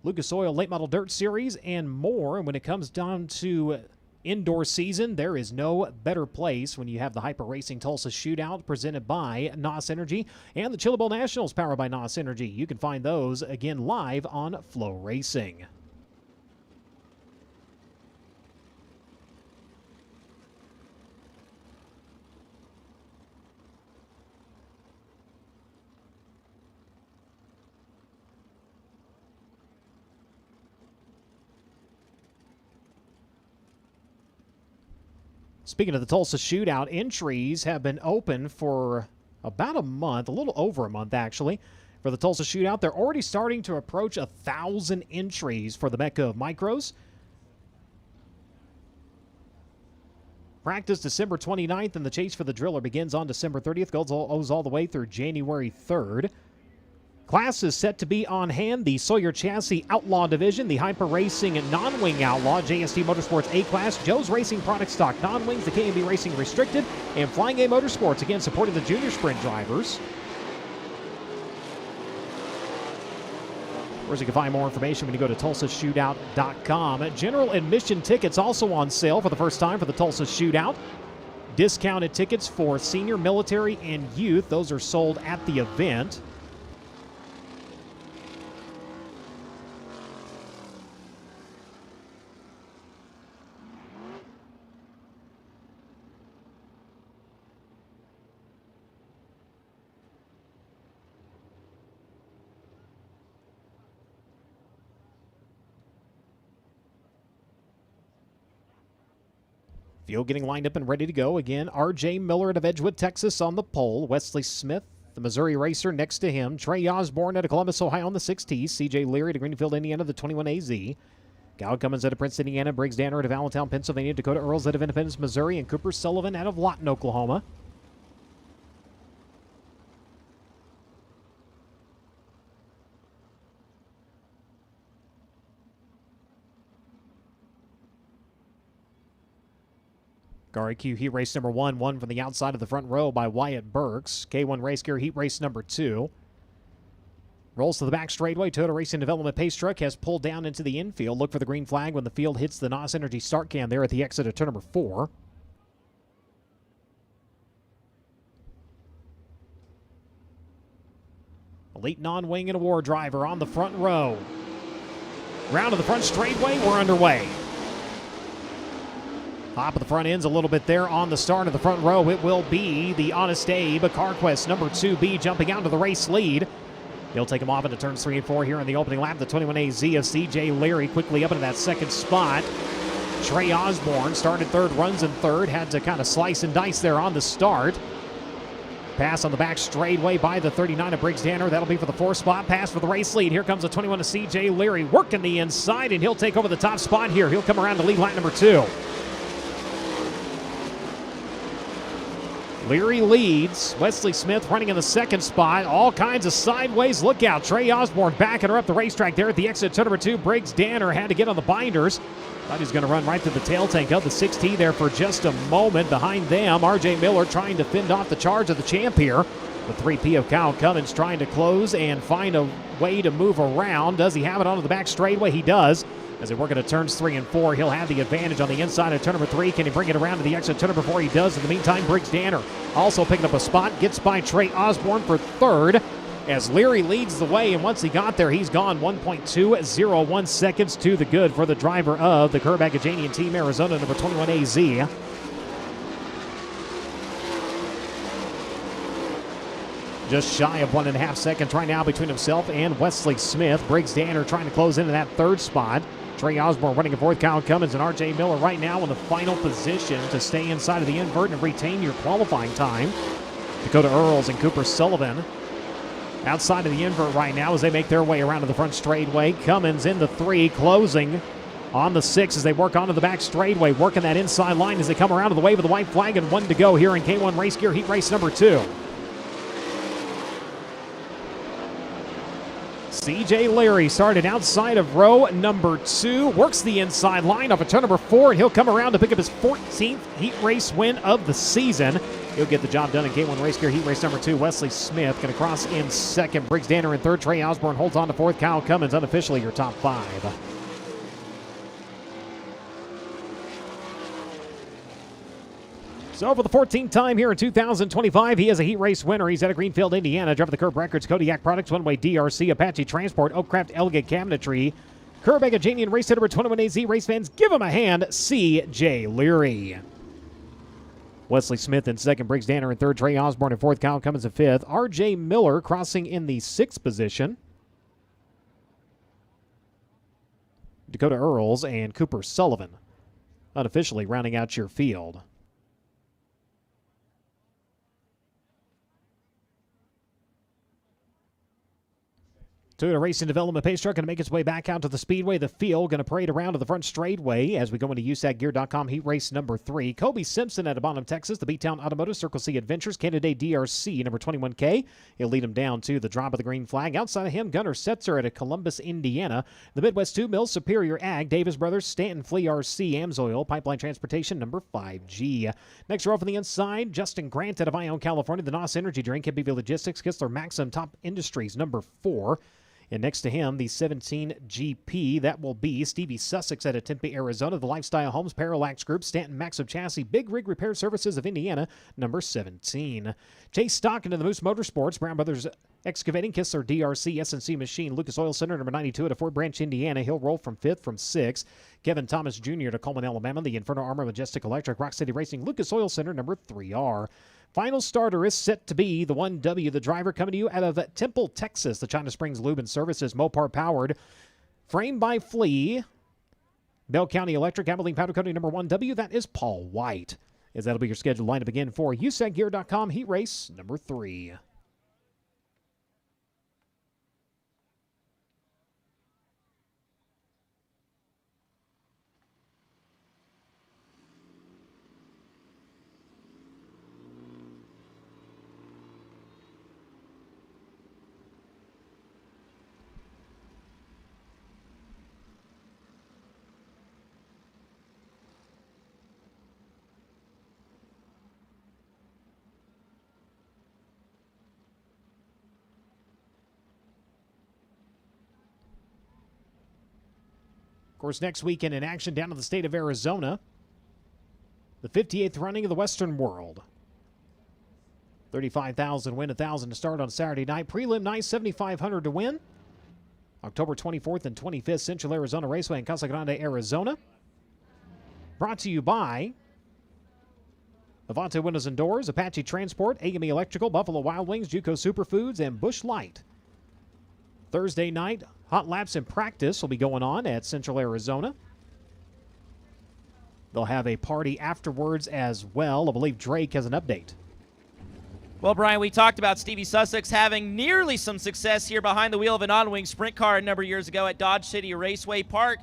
Lucas Oil Late Model Dirt Series, and more. And when it comes down to indoor season, there is no better place when you have the Hyper Racing Tulsa Shootout presented by NOS Energy and the Chili Bowl Nationals powered by NOS Energy. You can find those again live on FloRacing. Speaking of the Tulsa Shootout, entries have been open for about a month, a little over a month actually, for the Tulsa Shootout. They're already starting to approach 1,000 entries for the Mecca of Micros. Practice December 29th, and the chase for the Driller begins on December 30th. Goes all the way through January 3rd. Class is set to be on hand. The Sawyer Chassis Outlaw Division, the Hyper Racing Non-Wing Outlaw, JST Motorsports A-Class, Joe's Racing Product Stock Non-Wings, the KMB Racing Restricted, and Flying A Motorsports, again supporting the junior sprint drivers. Of course, you can find more information when you go to TulsaShootout.com. General admission tickets also on sale for the first time for the Tulsa Shootout. Discounted tickets for senior, military, and youth. Those are sold at the event. Field getting lined up and ready to go. Again, R.J. Miller out of Edgewood, Texas on the pole. Wesley Smith, the Missouri racer, next to him. Trey Osborne out of Columbus, Ohio on the 6T. C.J. Leary to Greenfield, Indiana, the 21AZ. Gal Cummins out of Princeton, Indiana. Briggs Danner out of Allentown, Pennsylvania. Dakota Earls out of Independence, Missouri. And Cooper Sullivan out of Lawton, Oklahoma. RIQ Heat Race number 1, won from the outside of the front row by Wyatt Burks. K1 Race Gear Heat Race number 2. Rolls to the back straightaway. Toyota Racing Development pace truck has pulled down into the infield. Look for the green flag when the field hits the NOS Energy start cam there at the exit of turn number 4. Elite non-wing and award driver on the front row. Round to the front straightaway, we're underway. Top of the front ends a little bit there on the start of the front row. It will be the Honest Abe, CarQuest number 2B, jumping out to the race lead. He'll take him off into turns 3 and 4 here in the opening lap. The 21AZ of CJ Leary quickly up into that second spot. Trey Osborne started third, runs in third. Had to kind of slice and dice there on the start. Pass on the back straightaway by the 39 of Briggs Danner. That'll be for the 4th spot. Pass for the race lead. Here comes the 21 of CJ Leary working the inside, and he'll take over the top spot here. He'll come around to lead lap number 2. Leary leads. Wesley Smith running in the 2nd spot. All kinds of sideways. Look out. Trey Osborne backing her up the racetrack there at the exit to number 2. Briggs Danner had to get on the binders. Thought he was going to run right through the tail tank of the 6T there for just a moment. Behind them, R.J. Miller trying to fend off the charge of the champ here. The 3P of Kyle Cummins trying to close and find a way to move around. Does he have it onto the back straightaway? He does. As they work into turns 3 and 4, he'll have the advantage on the inside of turn number 3. Can he bring it around to the exit turn number 4? He does. In the meantime, Briggs Danner also picking up a spot. Gets by Trey Osborne for 3rd as Leary leads the way. And once he got there, he's gone 1.201 seconds to the good for the driver of the Kerr Bagajanian Team Arizona, number 21AZ. Just shy of 1.5 seconds right now between himself and Wesley Smith. Briggs Danner trying to close into that 3rd spot. Trey Osborne running in 4th. Kyle Cummins and R.J. Miller right now in the final position to stay inside of the invert and retain your qualifying time. Dakota Earls and Cooper Sullivan Outside of the invert right now as they make their way around to the front straightaway. Cummins in the 3, closing on the 6 as they work onto the back straightaway, working that inside line as they come around to the wave of the white flag, and 1 to go here in K1 Race Gear Heat Race number 2. CJ Leary started outside of row number 2, works the inside line off of turn number 4, and he'll come around to pick up his 14th heat race win of the season. He'll get the job done in K1 Race Gear Heat Race number 2. Wesley Smith going to cross in 2nd. Briggs Danner in 3rd. Trey Osborne holds on to 4th. Kyle Cummins unofficially your top 5. So for the 14th time here in 2025, he is a heat race winner. He's out of Greenfield, Indiana. Driving the Curb Records, Kodiak Products, One-Way DRC, Apache Transport, Oakcraft, Elegant Cabinetry, Curb Agajanian Race Center, 21AZ. Race fans, give him a hand. C.J. Leary. Wesley Smith in 2nd, Briggs Danner in 3rd, Trey Osborne in 4th, Kyle Cummins in 5th. R.J. Miller crossing in the 6th position. Dakota Earls and Cooper Sullivan unofficially rounding out your field. Toyota Racing Development pace truck going to make its way back out to the speedway. The field going to parade around to the front straightway as we go into USACgear.com heat race number 3. Kobe Simpson out of Bonham, Texas. The B-Town Automotive Circle C Adventures. Candidate DRC number 21K. He'll lead him down to the drop of the green flag. Outside of him, Gunnar Setzer out of Columbus, Indiana. The Midwest 2 Mills, Superior Ag. Davis Brothers, Stanton Flea RC, Amsoil, Pipeline Transportation number 5G. Next row from the inside, Justin Grant out of Ione, California. The NOS Energy Drink, MPV Logistics, Kistler Maxim Top Industries number 4. And next to him, the 17 GP, that will be Stevie Sussex out of Tempe, Arizona. The Lifestyle Homes, Parallax Group, Stanton Maxim Chassis, Big Rig Repair Services of Indiana, number 17. Chase Stockton of the Moose Motorsports, Brown Brothers Excavating, Kistler DRC, SNC Machine, Lucas Oil Center, number 92 out of Fort Branch, Indiana. He'll roll from 5th from 6th. Kevin Thomas Jr. to Coleman, Alabama. The Inferno Armor, Majestic Electric, Rock City Racing, Lucas Oil Center, number 3R. Final starter is set to be the 1W, the driver coming to you out of Temple, Texas. The China Springs Lube and Services, Mopar powered. Framed by Flea. Bell County Electric, Abilene Powder Coating number 1W. That is Paul White. As that'll be your scheduled lineup again for USACgear.com heat race number 3. Of course, next weekend in action down in the state of Arizona, the 58th running of the Western World. 35,000 win, 1,000 to start on Saturday night. Prelim night, 7,500 to win. October 24th and 25th, Central Arizona Raceway in Casa Grande, Arizona. Brought to you by Avante Windows and Doors, Apache Transport, AME Electrical, Buffalo Wild Wings, Juco Superfoods, and Busch Light. Thursday night, hot laps in practice will be going on at Central Arizona. They'll have a party afterwards as well. I believe Drake has an update. Well, Brian, we talked about Stevie Sussex having nearly some success here behind the wheel of an on-wing sprint car a number of years ago at Dodge City Raceway Park.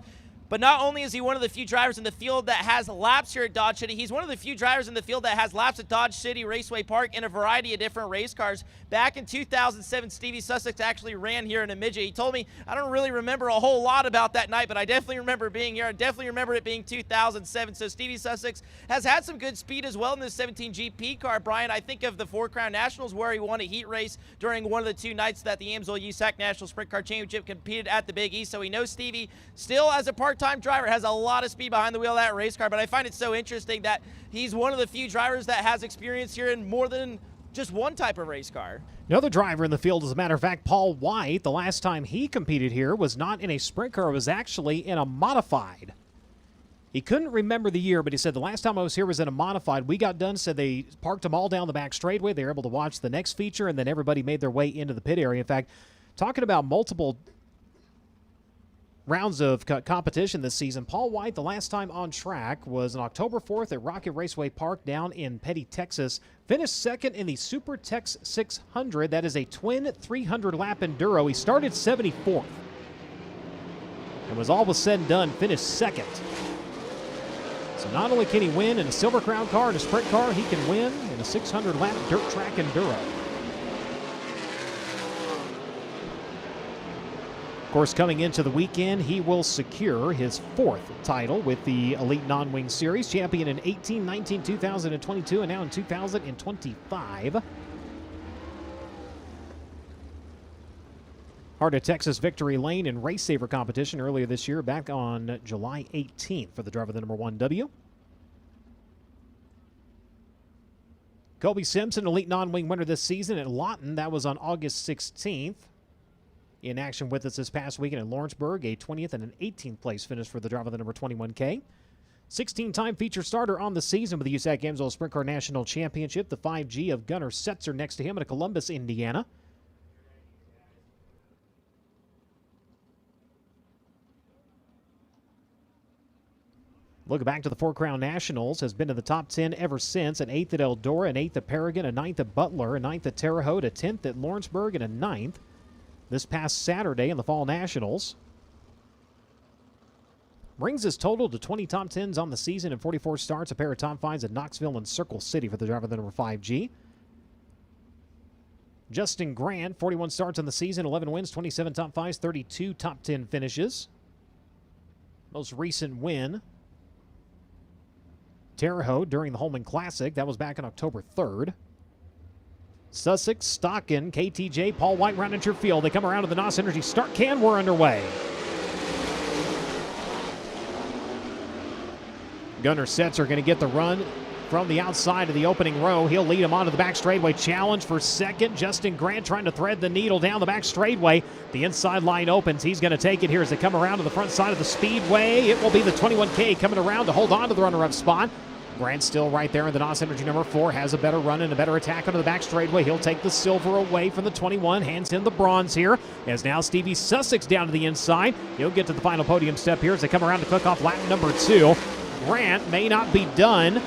But not only is he one of the few drivers in the field that has laps here at Dodge City, he's one of the few drivers in the field that has laps at Dodge City Raceway Park in a variety of different race cars. Back in 2007, Stevie Sussex actually ran here in a midget. He told me, I don't really remember a whole lot about that night, but I definitely remember being here. I definitely remember it being 2007. So Stevie Sussex has had some good speed as well in this 17 GP car. Brian, I think of the Four Crown Nationals where he won a heat race during one of the 2 nights that the Amsoil USAC National Sprint Car Championship competed at the Big East. So we know Stevie still as a part-time driver has a lot of speed behind the wheel of that race car, but I find it so interesting that he's one of the few drivers that has experience here in more than just one type of race car. Another driver in the field, as a matter of fact, Paul White, the last time he competed here was not in a sprint car, it was actually in a modified. He couldn't remember the year, but he said the last time I was here was in a modified. We got done, said they parked them all down the back straightaway. They were able to watch the next feature, and then everybody made their way into the pit area. In fact, talking about multiple rounds of competition this season. Paul White, the last time on track, was on October 4th at Rocket Raceway Park down in Petty, Texas. Finished second in the Super Tex 600. That is a twin 300-lap enduro. He started 74th. And was all was said and done, finished second. So not only can he win in a Silver Crown car and a sprint car, he can win in a 600-lap dirt track enduro. Of course, coming into the weekend, he will secure his 4th title with the Elite Non-Wing Series. Champion in 18, 19, 2022, and now in 2025. Heart of Texas Victory Lane and Race Saver competition earlier this year, back on July 18th for the driver of the number 1W. Kobe Simpson, Elite Non-Wing winner this season at Lawton. That was on August 16th. In action with us this past weekend in Lawrenceburg, a 20th and an 18th place finish for the driver of the number 21K. 16-time feature starter on the season with the USAC Amsoil Sprint Car National Championship. The 5G of Gunnar Setzer next to him in Columbus, Indiana. Looking back to the Four Crown Nationals, has been in the top 10 ever since. An 8th at Eldora, an 8th at Paragon, a 9th at Butler, a 9th at Terre Haute, a 10th at Lawrenceburg, and a 9th this past Saturday in the Fall Nationals. Brings his total to 20 top 10s on the season and 44 starts, a pair of top 5s at Knoxville and Circle City for the driver of the number 5G. Justin Grant, 41 starts on the season, 11 wins, 27 top 5s, 32 top 10 finishes. Most recent win, Terre Haute during the Holman Classic. That was back on October 3rd. Sussex, Stockton, KTJ, Paul White round at your field. They come around to the NOS Energy start can. We're underway. Gunnar Setzer going to get the run from the outside of the opening row. He'll lead him onto the back straightaway. Challenge for second. Justin Grant trying to thread the needle down the back straightaway. The inside line opens. He's going to take it here as they come around to the front side of the speedway. It will be the 21K coming around to hold on to the runner-up spot. Grant still right there in the NOS Energy number 4, has a better run and a better attack onto the back straightaway. He'll take the silver away from the 21, hands him the bronze here, as now Stevie Sussex down to the inside. He'll get to the final podium step here as they come around to click off lap number 2. Grant may not be done.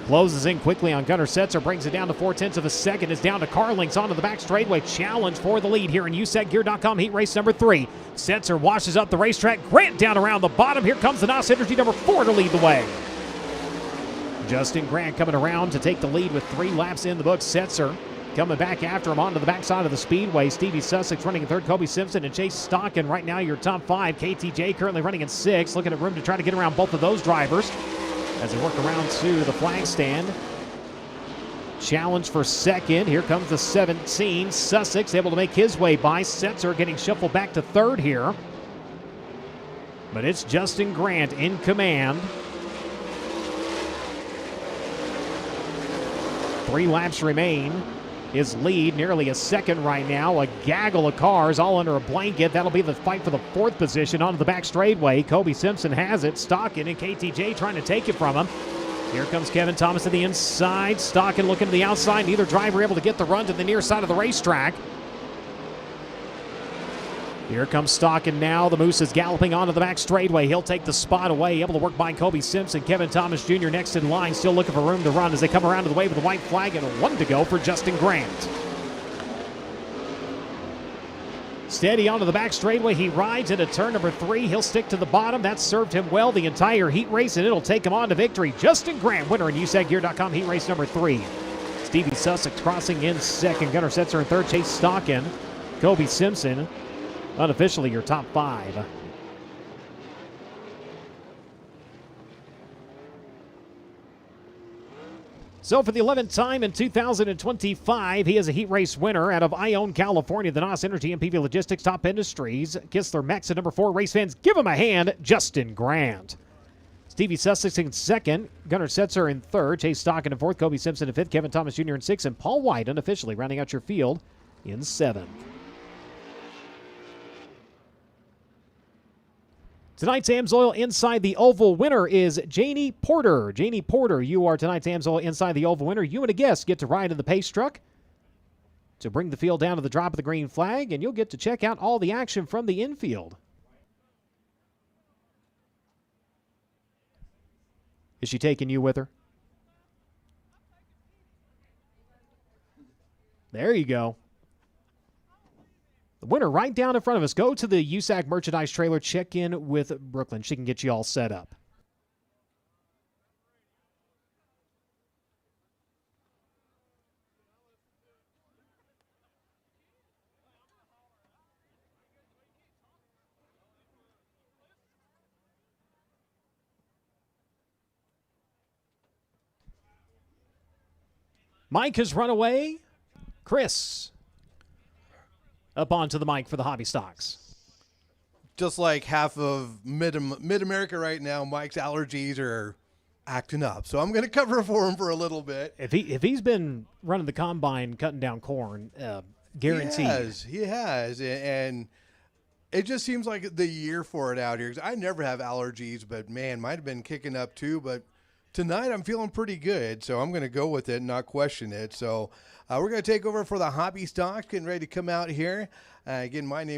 Closes in quickly on Gunnar Setzer, brings it down to 4/10 of a second. Is down to Carlinks onto the back straightaway. Challenge for the lead here in USACgear.com heat race number 3. Setzer washes up the racetrack. Grant down around the bottom. Here comes the NOS Energy number 4 to lead the way. Justin Grant coming around to take the lead with 3 laps in the books. Setzer coming back after him onto the backside of the speedway. Stevie Sussex running in 3rd. Kobe Simpson and Chase Stockton right now your top 5. KTJ currently running in 6th. Looking at room to try to get around both of those drivers as they work around to the flag stand. Challenge for second. Here comes the 17. Sussex able to make his way by. Setzer getting shuffled back to 3rd here. But it's Justin Grant in command. 3 laps remain. His lead nearly a second right now. A gaggle of cars all under a blanket. That'll be the fight for the 4th position onto the back straightaway. Kobe Simpson has it. Stockton and KTJ trying to take it from him. Here comes Kevin Thomas to the inside. Stockton looking to the outside. Neither driver able to get the run to the near side of the racetrack. Here comes Stockton now. The Moose is galloping onto the back straightaway. He'll take the spot away. Able to work by Kobe Simpson. Kevin Thomas Jr. next in line. Still looking for room to run as they come around to the wave with the white flag and 1 to go for Justin Grant. Steady onto the back straightaway. He rides into turn number 3. He'll stick to the bottom. That served him well the entire heat race, and it'll take him on to victory. Justin Grant, winner in USACgear.com heat race number 3. Stevie Sussex crossing in 2nd. Gunnar Setzer in 3rd. Chase Stockton. Kobe Simpson unofficially your top 5. So for the 11th time in 2025, he is a heat race winner out of Ione, California. The NOS Energy and PV Logistics Top Industries. Kistler Max at number 4. Race fans, give him a hand. Justin Grant. Stevie Sussex in 2nd. Gunnar Setzer in 3rd. Chase Stockton in 4th. Kobe Simpson in 5th. Kevin Thomas Jr. in 6th. And Paul White unofficially rounding out your field in 7th. Tonight's Amsoil Inside the Oval winner is Janie Porter. Janie Porter, you are tonight's Amsoil Inside the Oval winner. You and a guest get to ride in the pace truck to bring the field down to the drop of the green flag, and you'll get to check out all the action from the infield. Is she taking you with her? There you go. The winner right down in front of us. Go to the USAC merchandise trailer. Check in with Brooklyn. She can get you all set up. Mike has run away. Chris up onto the mic for the hobby stocks. Just like half of mid-America right now, Mike's allergies are acting up. So I'm going to cover for him for a little bit. If he's been running the combine, cutting down corn, guaranteed. He has. And it just seems like the year for it out here. 'Cause I never have allergies, but, man, might have been kicking up too. But tonight I'm feeling pretty good, so I'm going to go with it and not question it. So we're going to take over for the hobby stocks, getting ready to come out here. Again, my name